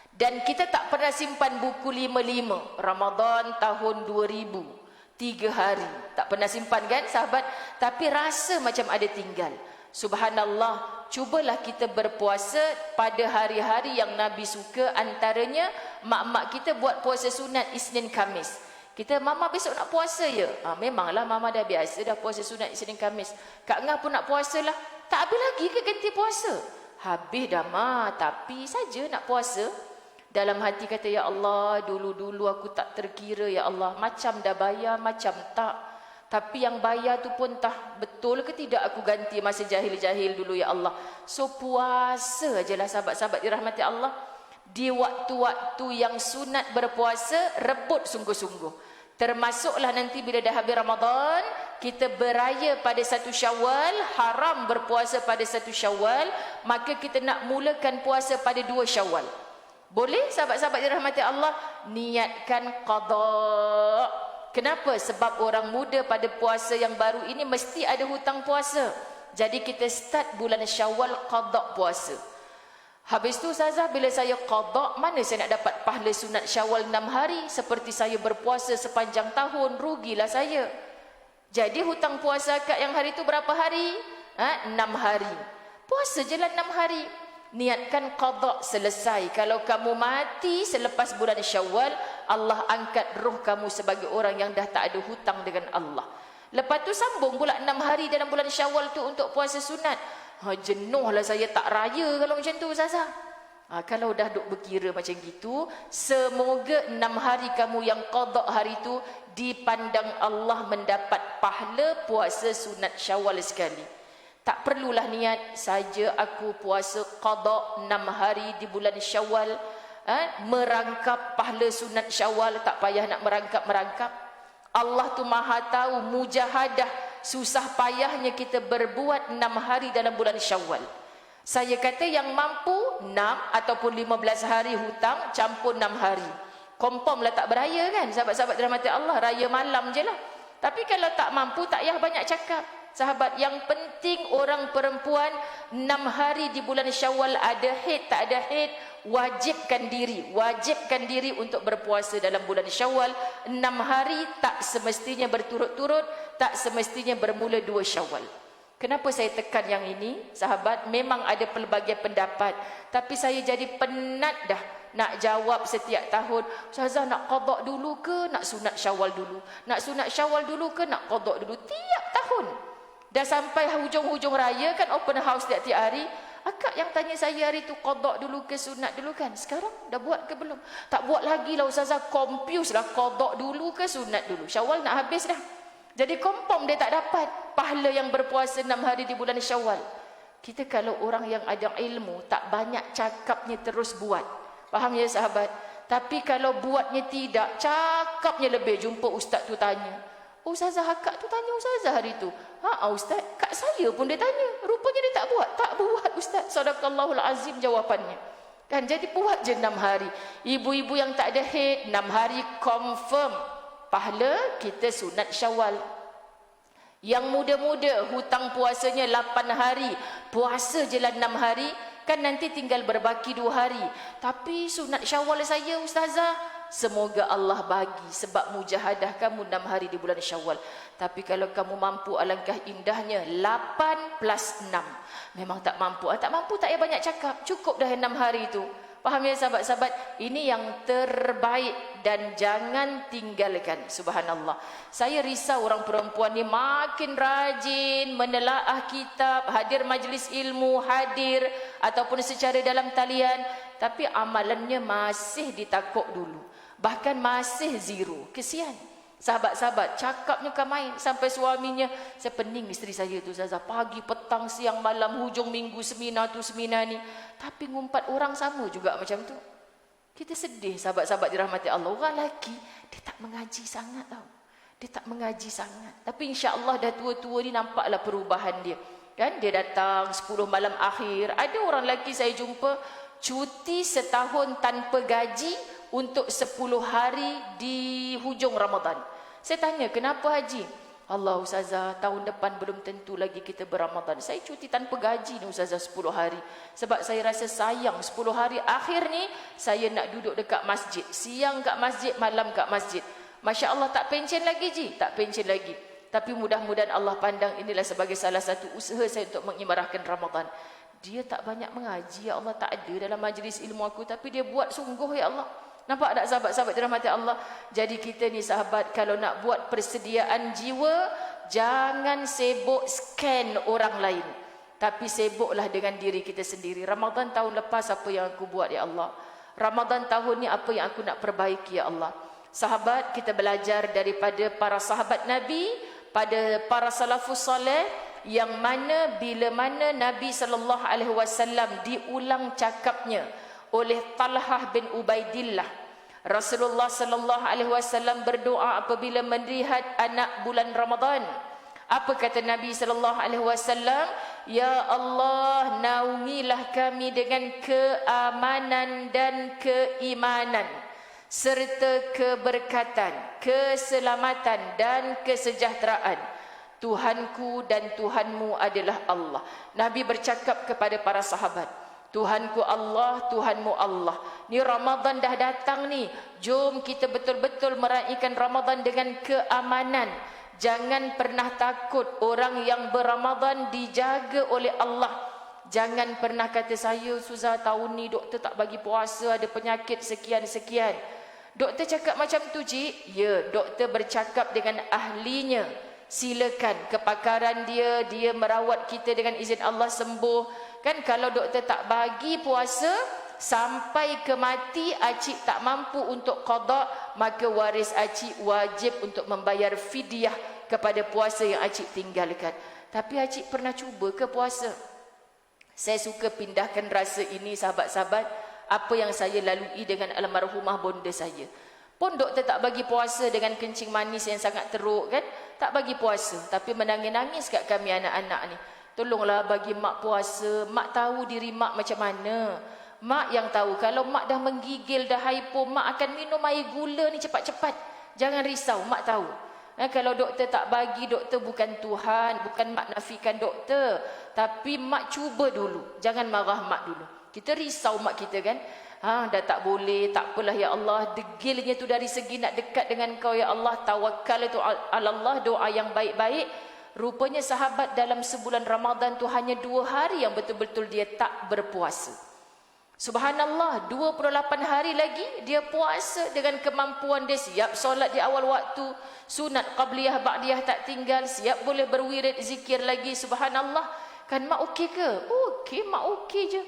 Dan kita tak pernah simpan buku 55 Ramadan tahun 2000, 3 hari. Tak pernah simpan kan sahabat? Tapi rasa macam ada tinggal. Subhanallah, cubalah kita berpuasa pada hari-hari yang Nabi suka. Antaranya mak-mak kita buat puasa sunat Isnin Khamis. Kita, Mama besok nak puasa ya? Memanglah Mama dah biasa dah puasa sunat Isnin Khamis. Kak Ngah pun nak puasa lah. Tak habis lagi ke ganti puasa? Habis dah Ma, tapi saja nak puasa. Dalam hati kata, ya Allah, dulu-dulu aku tak terkira ya Allah. Macam dah bayar, macam tak. Tapi yang bayar tu pun tak betul ke tidak aku ganti masa jahil-jahil dulu ya Allah. So puasa ajalah sahabat-sahabat dirahmati Allah. Di waktu-waktu yang sunat berpuasa, rebut sungguh-sungguh. Termasuklah nanti bila dah habis Ramadan, kita beraya pada 1 Syawal, haram berpuasa pada 1 Syawal, maka kita nak mulakan puasa pada 2 Syawal. Boleh sahabat-sahabat dirahmati Allah? Niatkan qada. Kenapa? Sebab orang muda pada puasa yang baru ini mesti ada hutang puasa. Jadi kita start bulan Syawal qada puasa. Habis tu Ustazah, bila saya qada, mana saya nak dapat pahala sunat Syawal 6 hari? Seperti saya berpuasa sepanjang tahun, rugilah saya. Jadi hutang puasa akad yang hari tu berapa hari? 6 hari. Puasa je lah 6 hari. Niatkan qada selesai. Kalau kamu mati selepas bulan Syawal, Allah angkat roh kamu sebagai orang yang dah tak ada hutang dengan Allah. Lepas tu sambung pula 6 hari dalam bulan Syawal tu untuk puasa sunat. Jenuhlah saya tak raya kalau macam tu Ustazah. Kalau dah duk berkira macam gitu, semoga 6 hari kamu yang qada hari tu dipandang Allah mendapat pahala puasa sunat Syawal sekali. Tak perlulah niat saja aku puasa qada 6 hari di bulan Syawal, merangkap pahala sunat Syawal, tak payah nak merangkap. Allah tu Maha tahu mujahadah susah payahnya kita berbuat 6 hari dalam bulan Syawal. Saya kata yang mampu 6 ataupun 15 hari hutang campur 6 hari. Confirm lah tak beraya kan sahabat-sahabat dirahmati Allah, raya malam je lah. Tapi kalau tak mampu tak payah banyak cakap. Sahabat, yang penting orang perempuan 6 hari di bulan Syawal ada haid tak ada haid, wajibkan diri untuk berpuasa dalam bulan Syawal 6 hari, tak semestinya berturut-turut, tak semestinya bermula 2 Syawal. Kenapa saya tekan yang ini? Sahabat, memang ada pelbagai pendapat, tapi saya jadi penat dah nak jawab setiap tahun. Ustazah, nak qada dulu ke nak sunat Syawal dulu? Nak sunat Syawal dulu ke nak qada dulu? Tiap tahun. Dah sampai hujung-hujung raya kan open house tiap-tiap hari. Akak yang tanya saya hari tu qada dulu ke sunat dulu kan? Sekarang dah buat ke belum? Tak buat lagi lah Ustazah, confused lah, qada dulu ke sunat dulu? Syawal nak habis dah. Jadi confirm dia tak dapat pahala yang berpuasa 6 hari di bulan Syawal. Kita kalau orang yang ada ilmu, tak banyak cakapnya terus buat. Faham ya sahabat? Tapi kalau buatnya tidak, cakapnya lebih. Jumpa ustaz tu tanya, Ustazah akak tu tanya Ustazah hari tu. Ustaz, kak saya pun dia tanya. Rupanya dia tak buat. Tak buat Ustaz. Sadaqallahul azim jawapannya. Kan jadi buat je 6 hari. Ibu-ibu yang tak ada haid 6 hari confirm pahala kita sunat Syawal. Yang muda-muda hutang puasanya 8 hari, puasa je lah 6 hari, kan nanti tinggal berbaki 2 hari. Tapi sunat Syawal saya Ustazah, semoga Allah bagi sebab mujahadah kamu 6 hari di bulan Syawal. Tapi kalau kamu mampu, alangkah indahnya 8 plus 6. Memang tak mampu, tak mampu tak payah banyak cakap, cukup dah 6 hari itu. Faham ya sahabat-sahabat? Ini yang terbaik dan jangan tinggalkan. Subhanallah. Saya risau orang perempuan ni makin rajin menelaah kitab, hadir majlis ilmu, hadir ataupun secara dalam talian, tapi amalannya masih ditakuk dulu. Bahkan masih zero. Kesian. Sahabat-sahabat, cakapnya kan main sampai suaminya, saya pening isteri saya tu Ustazah, pagi, petang, siang, malam, hujung minggu seminar tu seminar ni, tapi ngumpat orang sama juga macam tu. Kita sedih sahabat-sahabat dirahmati Allah. Orang lelaki dia tak mengaji sangat tau. Dia tak mengaji sangat. Tapi insya-Allah dah tua-tua ni nampaklah perubahan dia. Kan dia datang 10 malam akhir. Ada orang lelaki saya jumpa cuti setahun tanpa gaji untuk 10 hari di hujung Ramadan. Saya tanya, kenapa Haji? Allah Ustazah, tahun depan belum tentu lagi kita berRamadan. Saya cuti tanpa gaji ni Ustazah 10 hari. Sebab saya rasa sayang 10 hari akhir ni saya nak duduk dekat masjid. Siang kat masjid, malam kat masjid. Masya Allah, tak pencen lagi Ji, tak pencen lagi. Tapi mudah-mudahan Allah pandang inilah sebagai salah satu usaha saya untuk mengimarahkan Ramadan. Dia tak banyak mengaji, ya Allah, tak ada dalam majlis ilmu aku, tapi dia buat sungguh ya Allah. Nampak tak sahabat-sahabat dirahmati Allah? Jadi kita ni sahabat, kalau nak buat persediaan jiwa, jangan sibuk scan orang lain, tapi sibuklah dengan diri kita sendiri. Ramadan tahun lepas apa yang aku buat ya Allah? Ramadan tahun ni apa yang aku nak perbaiki ya Allah? Sahabat, kita belajar daripada para sahabat Nabi, pada para salafus soleh, yang mana bila mana Nabi SAW diulang cakapnya oleh Talhah bin Ubaidillah. Rasulullah SAW berdoa apabila melihat anak bulan Ramadan. Apa kata Nabi SAW? Ya Allah, naungilah kami dengan keamanan dan keimanan, serta keberkatan, keselamatan dan kesejahteraan. Tuhanku dan Tuhanmu adalah Allah. Nabi bercakap kepada para sahabat, Tuhanku Allah, Tuhanmu Allah. Ni Ramadan dah datang ni. Jom kita betul-betul meraihkan Ramadan dengan keamanan. Jangan pernah takut, orang yang berRamadan dijaga oleh Allah. Jangan pernah kata saya, Suzah tahun ni doktor tak bagi puasa, ada penyakit sekian-sekian. Doktor cakap macam tu, Cik? Ya, doktor bercakap dengan ahlinya. Silakan, kepakaran dia, dia merawat kita dengan izin Allah sembuh. Kan kalau doktor tak bagi puasa sampai ke mati, acik tak mampu untuk qada, maka waris acik wajib untuk membayar fidyah kepada puasa yang acik tinggalkan. Tapi acik pernah cuba ke puasa? Saya suka pindahkan rasa ini, sahabat-sahabat, apa yang saya lalui dengan almarhumah bonda saya. Pun doktor tak bagi puasa dengan kencing manis yang sangat teruk kan, tak bagi puasa, tapi menangis-nangis kat kami anak-anak ni. Tolonglah bagi mak puasa. Mak tahu diri mak macam mana. Mak yang tahu. Kalau mak dah menggigil, dah hypo, mak akan minum air gula ni cepat-cepat. Jangan risau, mak tahu. Kalau doktor tak bagi, doktor bukan Tuhan, bukan mak nafikan doktor, tapi mak cuba dulu. Jangan marah mak dulu. Kita risau mak kita kan. Dah tak boleh, tak apalah ya Allah. Degilnya tu dari segi nak dekat dengan kau ya Allah. Tawakkal tu ala Allah, doa yang baik-baik. Rupanya sahabat dalam sebulan Ramadan tu hanya 2 hari yang betul-betul dia tak berpuasa. Subhanallah, 28 hari lagi dia puasa dengan kemampuan dia, siap solat di awal waktu, sunat qabliyah ba'diyah tak tinggal, siap boleh berwirid zikir lagi. Subhanallah. Kan mak okey ke? Okey, mak okey je.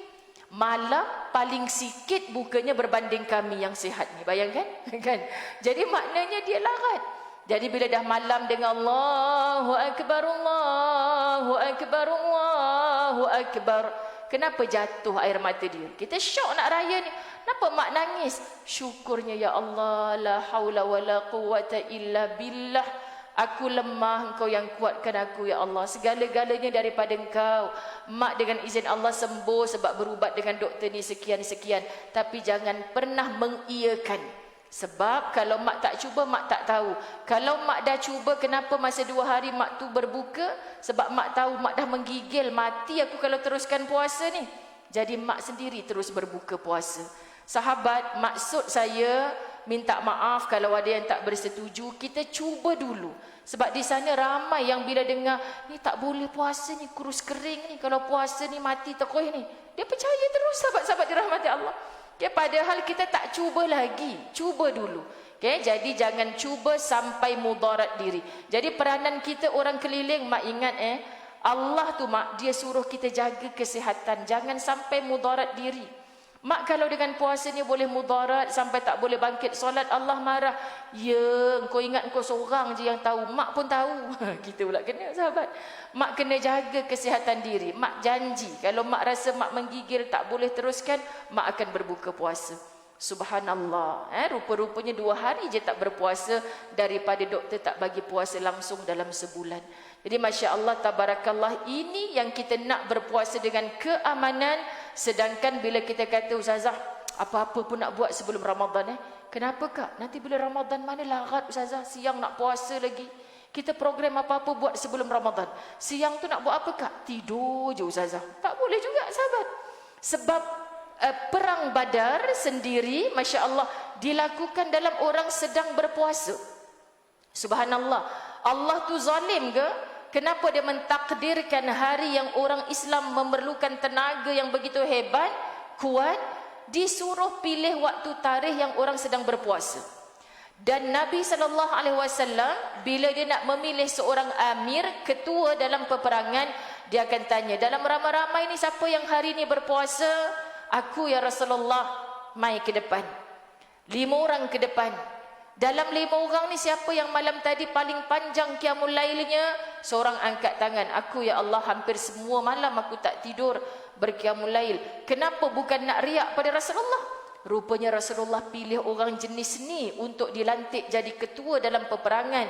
Malam paling sikit bukanya berbanding kami yang sihat ni. Bayangkan kan? Jadi maknanya dia larat. Jadi bila dah malam dengan Allahu Akbar, Allahu Akbar, Allahu Akbar, kenapa jatuh air mata dia? Kita syok nak raya ni. Kenapa mak nangis? Syukurnya ya Allah, la haula wa la quwata illa billah. Aku lemah, engkau yang kuatkan aku ya Allah. Segala-galanya daripada engkau. Mak dengan izin Allah sembuh sebab berubat dengan doktor ni sekian-sekian. Tapi jangan pernah mengiyakan. Sebab kalau mak tak cuba, mak tak tahu. Kalau mak dah cuba, kenapa masa 2 hari mak tu berbuka? Sebab mak tahu mak dah menggigil, mati aku kalau teruskan puasa ni. Jadi mak sendiri terus berbuka puasa. Sahabat, maksud saya minta maaf kalau ada yang tak bersetuju. Kita cuba dulu. Sebab di sana ramai yang bila dengar, ni tak boleh puasa ni, kurus kering ni, kalau puasa ni mati terkoh ni. Dia percaya terus, sahabat-sahabat dirahmati Allah. Okay, padahal kita tak cuba lagi. Cuba dulu. Okay, jadi jangan cuba sampai mudarat diri. Jadi peranan kita orang keliling, mak ingat Allah tu mak, dia suruh kita jaga kesihatan. Jangan sampai mudarat diri. Mak kalau dengan puasa ni boleh mudarat sampai tak boleh bangkit solat, Allah marah. Ya, engkau ingat engkau seorang je yang tahu. Mak pun tahu. Kita pula kena, sahabat. Mak kena jaga kesihatan diri. Mak janji kalau mak rasa mak menggigil tak boleh teruskan, mak akan berbuka puasa. Subhanallah. Rupa-rupanya 2 hari je tak berpuasa daripada doktor tak bagi puasa langsung dalam sebulan. Jadi Masya Allah, tabarakallah, ini yang kita nak berpuasa dengan keamanan. Sedangkan bila kita kata, Ustazah, apa-apa pun nak buat sebelum Ramadan. Kenapa kak? Nanti bila Ramadan mana larat Ustazah, siang nak puasa lagi. Kita program apa-apa buat sebelum Ramadan. Siang tu nak buat apa kak? Tidur je Ustazah. Tak boleh juga sahabat. Sebab perang Badar sendiri, Masya Allah, dilakukan dalam orang sedang berpuasa. Subhanallah. Allah tu zalim ke? Kenapa dia mentakdirkan hari yang orang Islam memerlukan tenaga yang begitu hebat, kuat, disuruh pilih waktu tarikh yang orang sedang berpuasa. Dan Nabi SAW bila dia nak memilih seorang amir, ketua dalam peperangan, dia akan tanya, dalam ramai-ramai ni siapa yang hari ni berpuasa? Aku ya Rasulullah. Mai ke depan. 5 orang ke depan. Dalam 5 orang ni siapa yang malam tadi paling panjang qiyamul lailnya? Seorang angkat tangan. Aku ya Allah, hampir semua malam aku tak tidur berqiyamul lail. Kenapa bukan nak riak pada Rasulullah? Rupanya Rasulullah pilih orang jenis ni untuk dilantik jadi ketua dalam peperangan.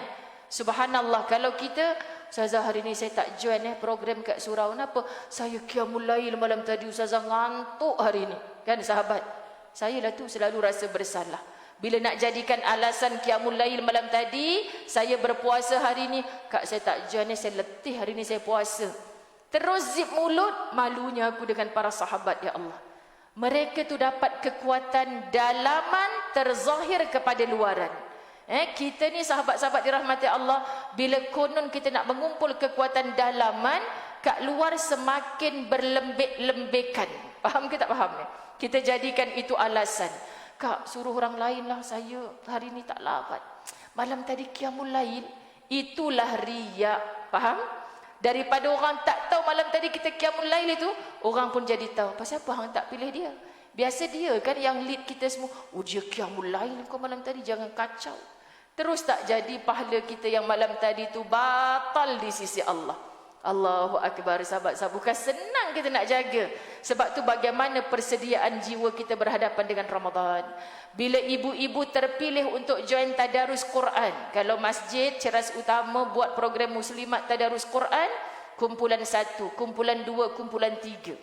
Subhanallah. Kalau kita, Ustazah hari ni saya tak join program kat surau. Kenapa? Saya qiyamul lail malam tadi Ustazah, ngantuk hari ni. Kan sahabat? Saya lah tu selalu rasa bersalah. Bila nak jadikan alasan qiyamul lail malam tadi, saya berpuasa hari ni, kak saya tak join, saya letih hari ni saya puasa. Terus zip mulut, malunya aku dengan para sahabat ya Allah. Mereka tu dapat kekuatan dalaman terzahir kepada luaran. Kita ni sahabat-sahabat dirahmati Allah, bila konon kita nak mengumpul kekuatan dalaman, kat luar semakin berlembik-lembikan. Faham ke tak faham? Kita jadikan itu alasan. Kak, suruh orang lain lah, saya hari ni tak larat. Malam tadi qiyamul lail, itulah riak. Faham? Daripada orang tak tahu malam tadi kita qiyamul lail itu, orang pun jadi tahu. Pasal apa hang tak pilih dia? Biasa dia kan yang lead kita semua. Oh, dia qiyamul lail kau malam tadi, jangan kacau. Terus tak jadi pahala kita yang malam tadi tu batal di sisi Allah. Allahu Akbar, sahabat-sahabat. Bukan senang kita nak jaga. Sebab tu bagaimana persediaan jiwa kita berhadapan dengan Ramadan. Bila ibu-ibu terpilih untuk join tadarus Quran. Kalau masjid Ceras Utama buat program muslimat tadarus Quran, kumpulan 1, kumpulan 2, kumpulan 3.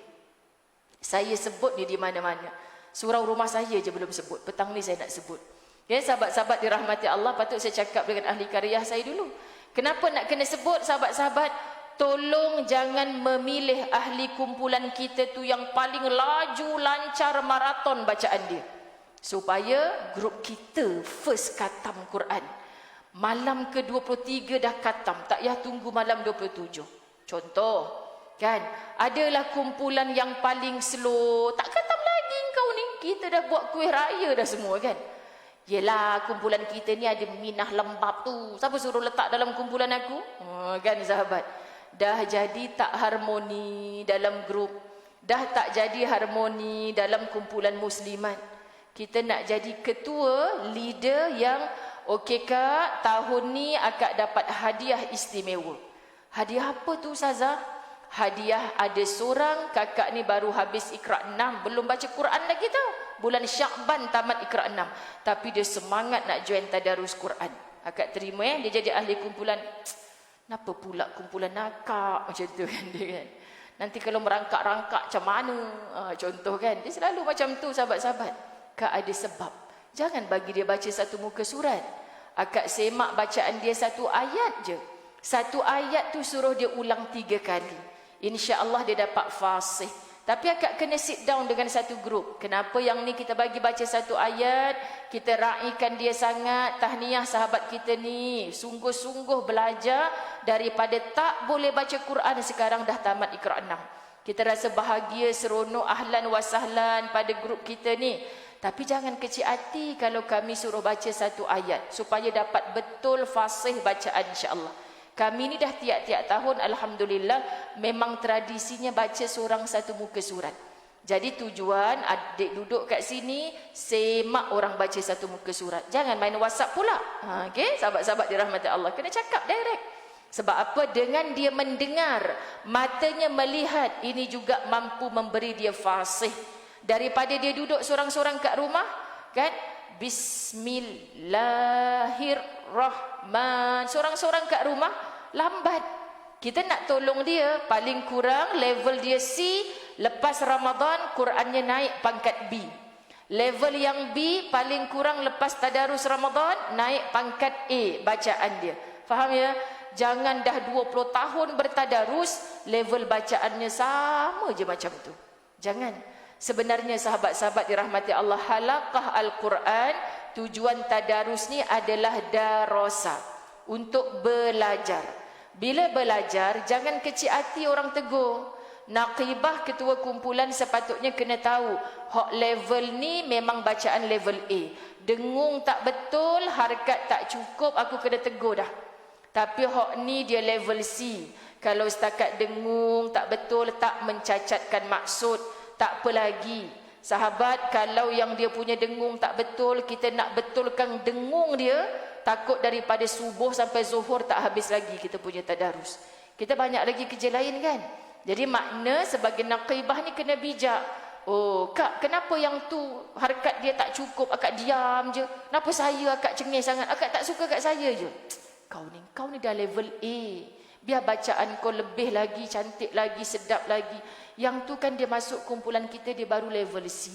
Saya sebut dia di mana-mana. Surau rumah saya je belum sebut. Petang ni saya nak sebut. Ya, sahabat-sahabat dirahmati Allah, patut saya cakap dengan ahli karyah saya dulu. Kenapa nak kena sebut, sahabat-sahabat? Tolong jangan memilih ahli kumpulan kita tu yang paling laju, lancar, maraton bacaan dia. Supaya grup kita first khatam Quran. Malam ke-23 dah khatam, tak payah tunggu malam 27. Contoh, kan? Adalah kumpulan yang paling slow, tak khatam lagi kau ni. Kita dah buat kuih raya dah semua, kan? Yelah, kumpulan kita ni ada minah lembab tu. Siapa suruh letak dalam kumpulan aku? Kan sahabat? Dah jadi tak harmoni dalam grup. Dah tak jadi harmoni dalam kumpulan muslimat. Kita nak jadi ketua, leader yang okey kak, tahun ni akak dapat hadiah istimewa. Hadiah apa tu Ustazah? Hadiah ada seorang kakak ni baru habis Iqra 6, belum baca Quran lagi tau. Bulan Syakban tamat Iqra 6, tapi dia semangat nak join tadarus Quran. Akak terima dia jadi ahli kumpulan. Kenapa pula kumpulan akak macam tu kan dia kan? Nanti kalau merangkak-rangkak macam mana? Contoh kan, dia selalu macam tu sahabat-sahabat. Kak ada sebab. Jangan bagi dia baca satu muka surat. Akak semak bacaan dia satu ayat je. Satu ayat tu suruh dia ulang 3 kali. InsyaAllah dia dapat fasih. Tapi akak kena sit down dengan satu grup. Kenapa yang ni kita bagi baca satu ayat, kita raikan dia sangat. Tahniah sahabat kita ni, sungguh-sungguh belajar daripada tak boleh baca Quran, sekarang dah tamat Iqra 6. Kita rasa bahagia, seronok, ahlan wa sahlan pada grup kita ni. Tapi jangan kecil hati kalau kami suruh baca satu ayat, supaya dapat betul fasih bacaan insya-Allah. Kami ni dah tiap-tiap tahun alhamdulillah memang tradisinya baca seorang satu muka surat. Jadi tujuan adik duduk kat sini semak orang baca satu muka surat. Jangan main WhatsApp pula. Okey, sahabat-sahabat dirahmati Allah, kena cakap direct. Sebab apa? Dengan dia mendengar, matanya melihat, ini juga mampu memberi dia fasih. Daripada dia duduk seorang-seorang kat rumah, kan? Bismillahirrahmanirrahim. Seorang-seorang kat rumah, lambat. Kita nak tolong dia, paling kurang level dia C, lepas Ramadan Qurannya naik pangkat B. Level yang B paling kurang lepas tadarus Ramadan naik pangkat A bacaan dia. Faham ya? Jangan dah 20 tahun bertadarus, level bacaannya sama je macam tu. Jangan. Sebenarnya sahabat-sahabat dirahmati Allah, halaqah Al-Quran, tujuan tadarus ni adalah darasa, untuk belajar. Bila belajar, jangan kecil hati orang tegur. Naqibah ketua kumpulan sepatutnya kena tahu, hak level ni memang bacaan level A. Dengung tak betul, harakat tak cukup, aku kena tegur dah. Tapi hak ni dia level C. Kalau setakat dengung tak betul, tak mencacatkan maksud, tak apa lagi. Sahabat, kalau yang dia punya dengung tak betul, kita nak betulkan dengung dia, takut daripada subuh sampai zuhur tak habis lagi kita punya tadarus. Kita banyak lagi kerja lain kan. Jadi makna sebagai naqibah ni kena bijak. Oh kak, kenapa yang tu harakat dia tak cukup, akak diam je. Kenapa saya akak cengih sangat, akak tak suka kat saya je. Kau ni dah level A. Biar bacaan kau lebih lagi, cantik lagi, sedap lagi. Yang tu kan dia masuk kumpulan kita, dia baru level C.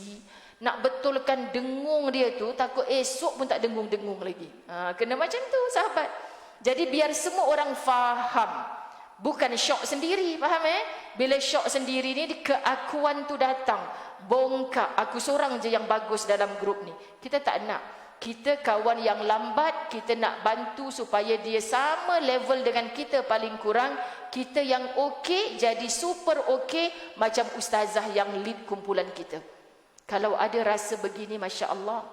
Nak betulkan dengung dia tu, takut esok pun tak dengung-dengung lagi. Kena macam tu sahabat. Jadi biar semua orang faham. Bukan syok sendiri, faham Bila syok sendiri ni, keakuan tu datang. Bongkak, aku seorang je yang bagus dalam grup ni. Kita tak nak. Kita kawan yang lambat, kita nak bantu supaya dia sama level dengan kita paling kurang. Kita yang okey jadi super okey macam ustazah yang lead kumpulan kita. Kalau ada rasa begini, Masya Allah,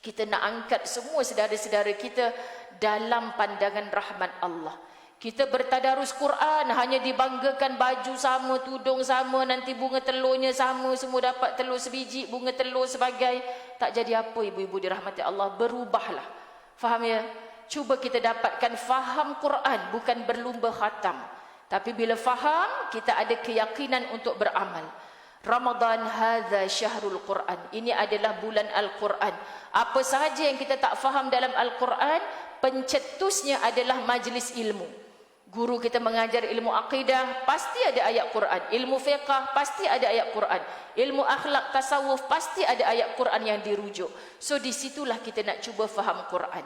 kita nak angkat semua saudara-saudara kita dalam pandangan rahmat Allah. Kita bertadarus Quran, hanya dibanggakan baju sama, tudung sama, nanti bunga telurnya sama, semua dapat telur sebiji, bunga telur sebagai. Tak jadi apa ibu-ibu dirahmati Allah, berubahlah. Faham ya? Cuba kita dapatkan faham Quran, bukan berlumba khatam. Tapi bila faham, kita ada keyakinan untuk beramal. Ramadan hadza syahrul Quran. Ini adalah bulan Al-Quran. Apa sahaja yang kita tak faham dalam Al-Quran, pencetusnya adalah majlis ilmu. Guru kita mengajar ilmu akidah, pasti ada ayat Quran. Ilmu fiqah, pasti ada ayat Quran. Ilmu akhlak, tasawuf, pasti ada ayat Quran yang dirujuk. So disitulah kita nak cuba faham Quran.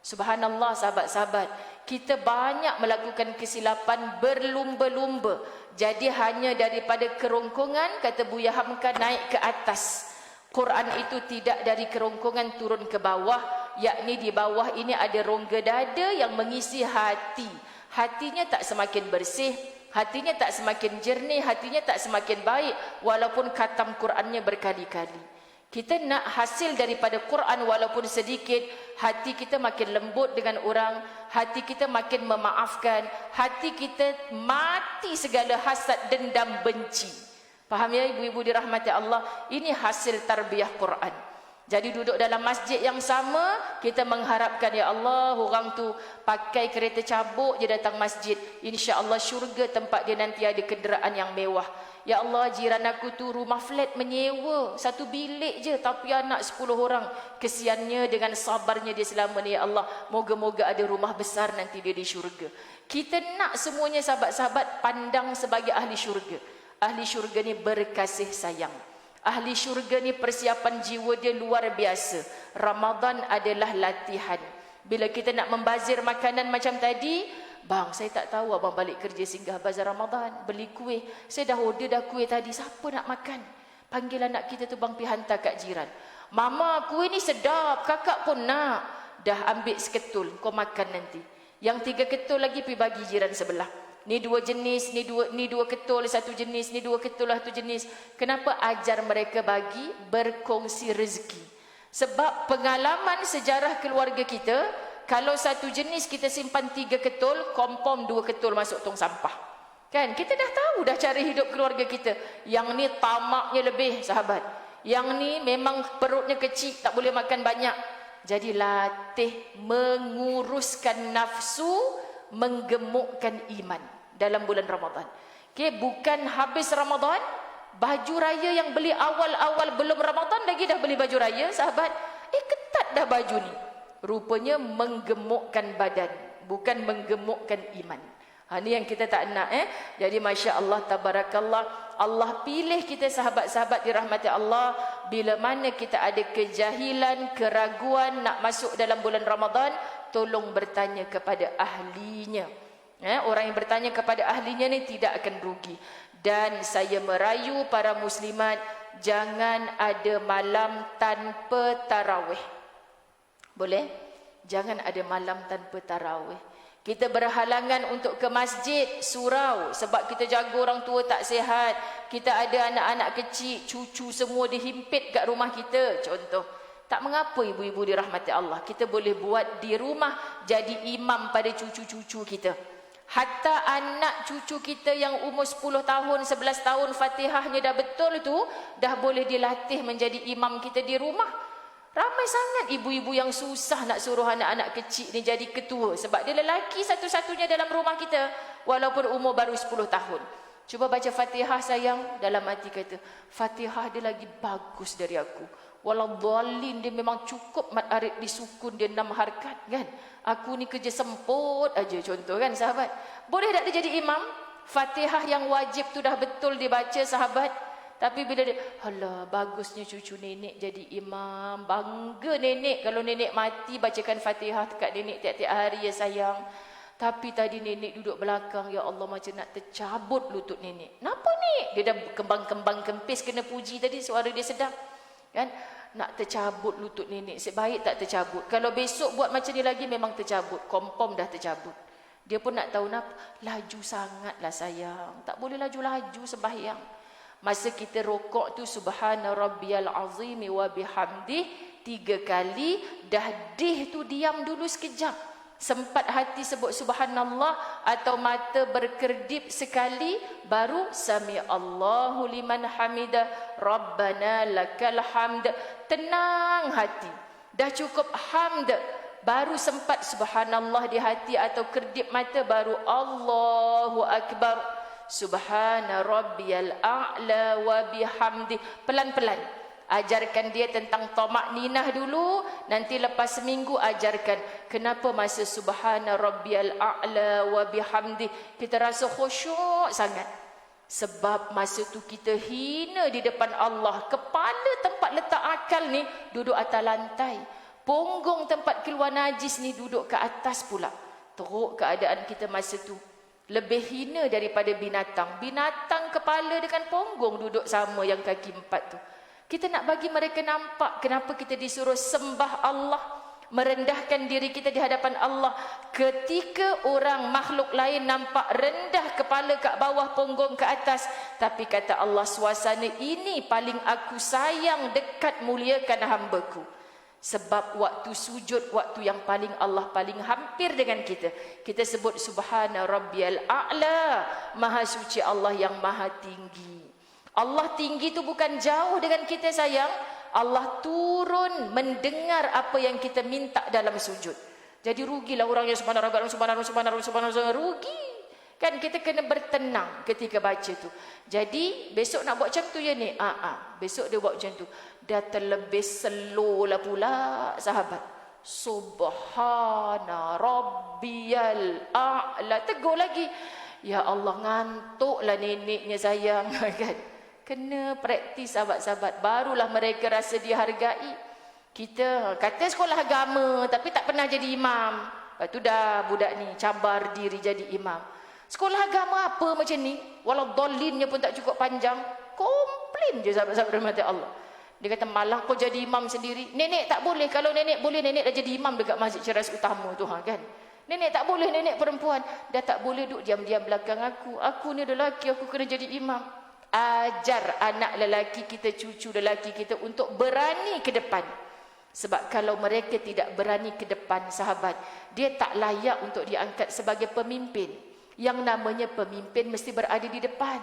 Subhanallah sahabat-sahabat, kita banyak melakukan kesilapan berlumba-lumba. Jadi hanya daripada kerongkongan, kata Buya Hamka, naik ke atas. Quran itu tidak dari kerongkongan turun ke bawah, yakni di bawah ini ada rongga dada yang mengisi hati. Hatinya tak semakin bersih, hatinya tak semakin jernih, hatinya tak semakin baik, walaupun khatam Qurannya berkali-kali. Kita nak hasil daripada Quran walaupun sedikit, hati kita makin lembut dengan orang, hati kita makin memaafkan, hati kita mati segala hasad, dendam, benci. Faham ya ibu-ibu dirahmati Allah? Ini hasil tarbiyah Quran. Jadi duduk dalam masjid yang sama, kita mengharapkan, ya Allah, orang tu pakai kereta cabuk je datang masjid, insya-Allah syurga tempat dia nanti ada kenderaan yang mewah. Ya Allah, jiran aku tu rumah flat menyewa, satu bilik je tapi anak 10 orang. Kesiannya dengan sabarnya dia selama ni, ya Allah, moga-moga ada rumah besar nanti dia di syurga. Kita nak semuanya sahabat-sahabat pandang sebagai ahli syurga. Ahli syurga ni berkasih sayang. Ahli syurga ni persiapan jiwa dia luar biasa. Ramadan adalah latihan. Bila kita nak membazir makanan macam tadi, bang, saya tak tahu abang balik kerja singgah bazar Ramadan, beli kuih. Saya dah order dah kuih tadi, siapa nak makan? Panggil anak kita tu bang, pergi hantar kat jiran. Mama, kuih ni sedap, kakak pun nak. Dah ambil seketul, kau makan nanti. Yang 3 ketul lagi pergi bagi jiran sebelah. Ni 2 jenis, ni dua ketul satu jenis, ni 2 ketul satu jenis. Kenapa? Ajar mereka bagi, berkongsi rezeki. Sebab pengalaman sejarah keluarga kita, kalau satu jenis kita simpan 3 ketul, kompom 2 ketul masuk tong sampah. Kan? Kita dah tahu dah cara hidup keluarga kita. Yang ni tamaknya lebih, sahabat. Yang ni memang perutnya kecil, tak boleh makan banyak. Jadi latih menguruskan nafsu, menggemukkan iman dalam bulan Ramadan. Okay, bukan habis Ramadan, baju raya yang beli awal-awal belum Ramadan lagi dah beli baju raya, sahabat. Ketat dah baju ni. Rupanya menggemukkan badan, bukan menggemukkan iman. Ini yang kita tak nak. Jadi Masya Allah, tabarakallah, Allah pilih kita sahabat-sahabat dirahmati Allah. Bila mana kita ada kejahilan, keraguan nak masuk dalam bulan Ramadan, tolong bertanya kepada ahlinya. Orang yang bertanya kepada ahlinya ni tidak akan rugi. Dan saya merayu para muslimat, jangan ada malam tanpa tarawih. Boleh? Jangan ada malam tanpa tarawih. Kita berhalangan untuk ke masjid, surau, sebab kita jaga orang tua tak sihat. Kita ada anak-anak kecil, cucu semua dihimpit kat rumah kita, contoh. Tak mengapa ibu-ibu dirahmati Allah, kita boleh buat di rumah, jadi imam pada cucu-cucu kita. Hatta anak cucu kita yang umur 10 tahun, 11 tahun, Fatihahnya dah betul tu, dah boleh dilatih menjadi imam kita di rumah. Ramai sangat ibu-ibu yang susah nak suruh anak-anak kecil ni jadi ketua, sebab dia lelaki satu-satunya dalam rumah kita, walaupun umur baru 10 tahun. Cuba baca Fatihah sayang, dalam hati kata, Fatihah dia lagi bagus dari aku. Walau dhalin, dia memang cukup mat arid disukun dia 6 harkat kan. Aku ni kerja semput aja, contoh kan sahabat. Boleh tak dia jadi imam? Fatihah yang wajib tu dah betul dibaca sahabat. Tapi bila dia, alah bagusnya cucu nenek jadi imam, bangga nenek kalau nenek mati bacakan Fatihah dekat nenek tiap-tiap hari ya sayang. Tapi tadi nenek duduk belakang, ya Allah macam nak tercabut lutut nenek. Kenapa ni? Dia dah kembang-kembang kempis kena puji tadi, suara dia sedap. Kan? Nak tercabut lutut nenek, sebaik tak tercabut. Kalau besok buat macam ni lagi memang tercabut, kompom dah tercabut. Dia pun nak tahu kenapa, laju sangatlah sayang. Tak boleh laju-laju sembahyang. Masa kita rokok tu subhana rabbiyal azimi wa bihamdih 3 kali, dah dih tu diam dulu sekejap. Sempat hati sebut subhanallah atau mata berkedip sekali, baru sami Allahu liman hamidah, rabbana lakal hamd. Tenang hati, dah cukup hamd, baru sempat subhanallah di hati atau kedip mata, baru Allahu akbar, subhana rabbiyal a'la wa bihamdi. Pelan-pelan ajarkan dia tentang tamak ninah dulu, nanti lepas seminggu ajarkan kenapa masa subhana rabbiyal a'la wa bihamdi kita rasa khusyuk sangat. Sebab masa tu kita hina di depan Allah. Kepala tempat letak akal ni duduk atas lantai, punggung tempat keluar najis ni duduk ke atas pula. Teruk keadaan kita masa tu. Lebih hina daripada binatang. Binatang kepala dengan punggung duduk sama yang kaki 4 tu. Kita nak bagi mereka nampak kenapa kita disuruh sembah Allah, merendahkan diri kita di hadapan Allah. Ketika orang makhluk lain nampak rendah kepala kat bawah, punggung ke atas, tapi kata Allah, suasana ini paling aku sayang, dekat, muliakan hamba-Ku. Sebab waktu sujud, waktu yang paling Allah paling hampir dengan kita. Kita sebut subhana rabbiyal a'la, maha suci Allah yang maha tinggi. Allah tinggi tu bukan jauh dengan kita sayang. Allah turun mendengar apa yang kita minta dalam sujud. Jadi rugilah orang yang subhanallah, rugi. Kan kita kena bertenang ketika baca tu. Jadi besok nak buat macam tu je ni. Besok dia buat macam tu. Dah terlebih slow lah pula sahabat. Subhana rabbiyal a'la. Tegur lagi. Ya Allah, ngantuklah neneknya sayang. Kan? Kena praktis sahabat-sahabat, barulah mereka rasa dihargai. Kita kata sekolah agama tapi tak pernah jadi imam. Lepas tu dah budak ni cabar diri jadi imam. Sekolah agama apa macam ni? Walau dolinnya pun tak cukup panjang. Komplain je sahabat-sahabat rahmati Allah. Dia kata malah kau jadi imam sendiri. Nenek tak boleh. Kalau nenek boleh, nenek dah jadi imam dekat Masjid Ceras Utama tu kan. Nenek tak boleh, nenek perempuan. Dah tak boleh duduk diam-diam belakang aku. Aku ni lelaki, aku kena jadi imam. Ajar anak lelaki kita, cucu lelaki kita untuk berani ke depan. Sebab kalau mereka tidak berani ke depan sahabat, dia tak layak untuk diangkat sebagai pemimpin. Yang namanya pemimpin mesti berada di depan.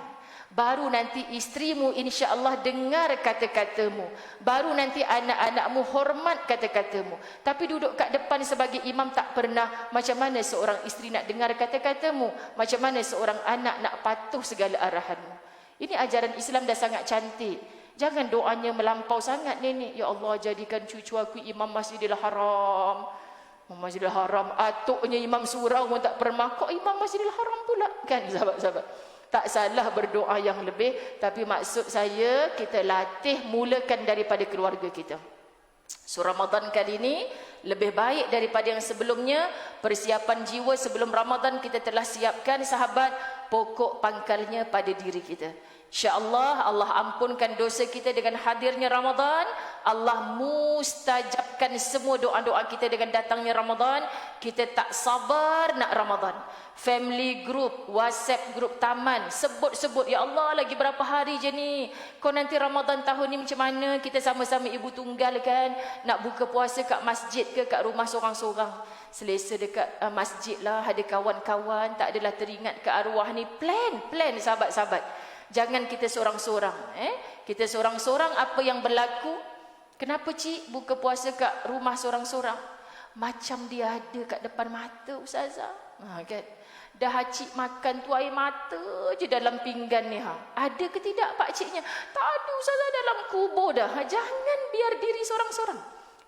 Baru nanti isterimu insya-Allah dengar kata-katamu. Baru nanti anak-anakmu hormat kata-katamu. Tapi duduk kat depan sebagai imam tak pernah, macam mana seorang isteri nak dengar kata-katamu? Macam mana seorang anak nak patuh segala arahanmu? Ini ajaran Islam dah sangat cantik. Jangan doanya melampau sangat nenek. Ya Allah, jadikan cucu aku imam Masjidil Haram. Masjidil Haram, atuknya imam surau pun tak pernah. Kok imam Masjidil Haram pula? Kan sahabat-sahabat. Tak salah berdoa yang lebih. Tapi maksud saya, kita latih mulakan daripada keluarga kita. So Ramadan kali ini lebih baik daripada yang sebelumnya. Persiapan jiwa sebelum Ramadan kita telah siapkan sahabat. Pokok pangkalnya pada diri kita. InsyaAllah Allah ampunkan dosa kita dengan hadirnya Ramadan. Allah mustajabkan semua doa-doa kita dengan datangnya Ramadan. Kita tak sabar nak Ramadan. Family group, WhatsApp group taman, sebut-sebut, ya Allah lagi berapa hari je ni. Kau nanti Ramadan tahun ni macam mana? Kita sama-sama ibu tunggal kan, nak buka puasa kat masjid ke kat rumah seorang-seorang. Selesa dekat masjid lah, ada kawan-kawan, tak adalah teringat ke arwah ni. Plan sahabat-sahabat. Jangan kita seorang-seorang. Kita seorang-seorang apa yang berlaku. Kenapa cik buka puasa kat rumah seorang-seorang? Macam dia ada kat depan mata ustazah. Kan? Dah cik makan tu air mata je dalam pinggan ni. Ada ke tidak pak ciknya? Tak ada ustazah, dalam kubur dah. Jangan biar diri seorang-seorang.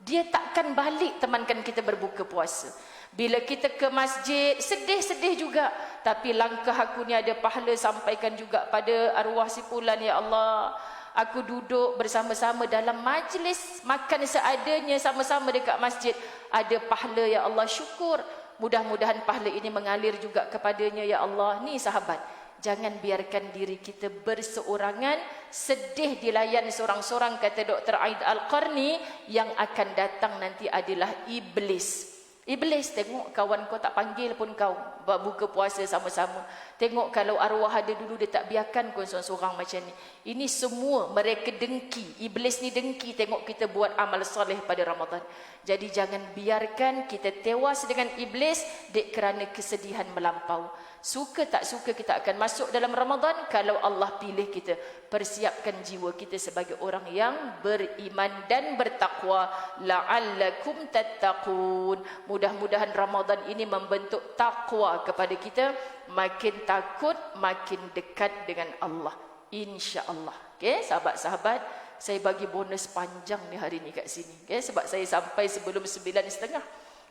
Dia takkan balik temankan kita berbuka puasa. Bila kita ke masjid, sedih-sedih juga. Tapi langkah aku ni ada pahala, sampaikan juga pada arwah si Fulan, ya Allah. Aku duduk bersama-sama dalam majlis, makan seadanya sama-sama dekat masjid. Ada pahala, ya Allah, syukur. Mudah-mudahan pahala ini mengalir juga kepadanya, ya Allah. Ni sahabat, jangan biarkan diri kita berseorangan, sedih dilayan seorang-seorang, kata Dr. Aid Al-Qarni. Yang akan datang nanti adalah iblis. Iblis tengok kawan kau tak panggil pun kau buka puasa sama-sama. Tengok kalau arwah ada dulu, dia tak biarkan kau seorang-seorang macam ni. Ini semua mereka dengki. Iblis ni dengki tengok kita buat amal soleh pada Ramadan. Jadi jangan biarkan kita tewas dengan iblis dek kerana kesedihan melampau. Suka tak suka kita akan masuk dalam Ramadan kalau Allah pilih kita. Persiapkan jiwa kita sebagai orang yang beriman dan bertakwa. La'allakum tattaqun. Mudah-mudahan Ramadan ini membentuk takwa kepada kita. Makin takut, makin dekat dengan Allah. InsyaAllah. Okay, sahabat-sahabat, saya bagi bonus panjang ni hari ni kat sini. Okay, sebab saya sampai sebelum 9:30.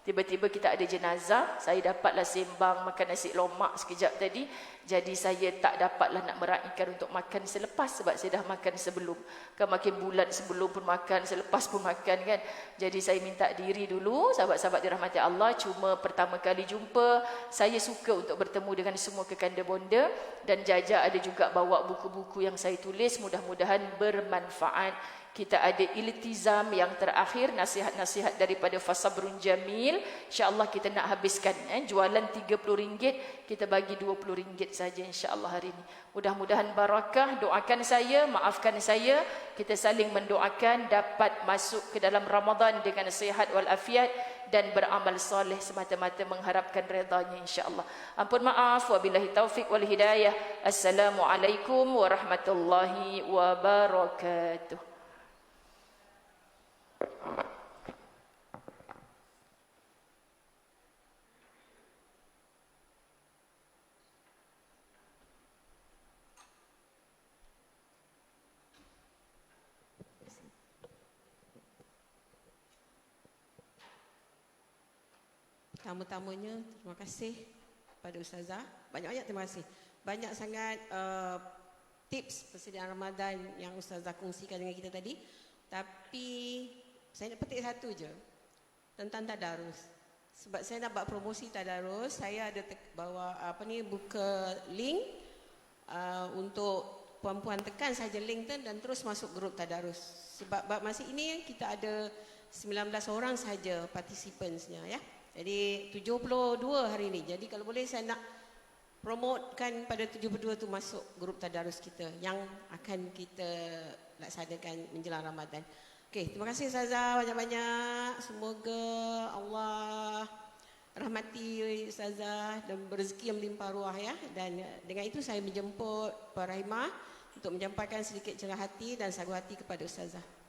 Tiba-tiba kita ada jenazah, saya dapatlah sembang makan nasi lomak sekejap tadi. Jadi saya tak dapatlah nak meraihkan untuk makan selepas sebab saya dah makan sebelum. Kan makin bulat sebelum pun makan, selepas pun makan kan. Jadi saya minta diri dulu, sahabat-sahabat dirahmati Allah. Cuma pertama kali jumpa, saya suka untuk bertemu dengan semua kekanda bonda. Dan Jaja ada juga bawa buku-buku yang saya tulis, mudah-mudahan bermanfaat. Kita ada iltizam yang terakhir, nasihat-nasihat daripada Fasabrun Jamil. InsyaAllah kita nak habiskan. Jualan RM30, kita bagi RM20 saja insyaAllah hari ini. Mudah-mudahan barakah. Doakan saya, maafkan saya. Kita saling mendoakan dapat masuk ke dalam Ramadan dengan sihat walafiat dan beramal soleh semata-mata mengharapkan redanya insyaAllah. Ampun maaf. Wabillahi taufiq wal hidayah. Assalamualaikum warahmatullahi wabarakatuh. Pertama-tamanya, terima kasih pada Ustazah. Banyak-banyak terima kasih. Banyak sangat tips persediaan Ramadan yang Ustazah kongsikan dengan kita tadi. Tapi saya nak petik satu je tentang tadarus. Sebab saya nak buat promosi tadarus, saya ada bawa buka link untuk puan-puan tekan saja link tu dan terus masuk grup tadarus. Sebab masa ini kita ada 19 orang saja participansnya ya. Jadi 72 hari ini. Jadi kalau boleh saya nak promotekan pada 72 tu masuk grup tadarus kita yang akan kita laksanakan menjelang Ramadan. Okey, terima kasih Ustazah banyak-banyak. Semoga Allah rahmati Ustazah dan berezeki yang melimpah ruah ya. Dan dengan itu saya menjemput Pak Rahimah untuk menyampaikan sedikit cerah hati dan sagu hati kepada Ustazah.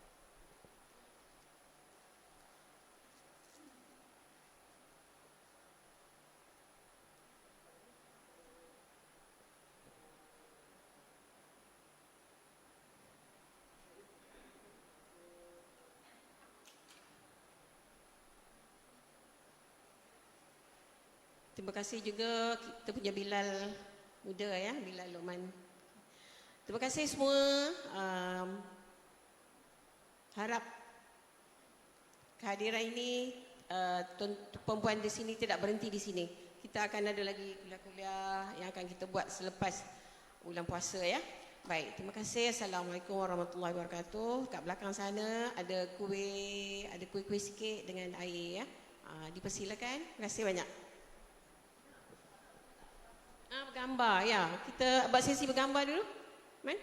Terima kasih juga kita punya Bilal muda ya, Bilal Luqman. Terima kasih semua. Harap kehadiran ini perempuan di sini tidak berhenti di sini. Kita akan ada lagi kuliah-kuliah yang akan kita buat selepas bulan puasa ya. Baik, terima kasih. Assalamualaikum warahmatullahi wabarakatuh. Kat belakang sana ada kuih-kuih sikit dengan air ya. Dipersilakan. Terima kasih banyak. Bergambar ya. Kita buat sesi bergambar dulu. Man?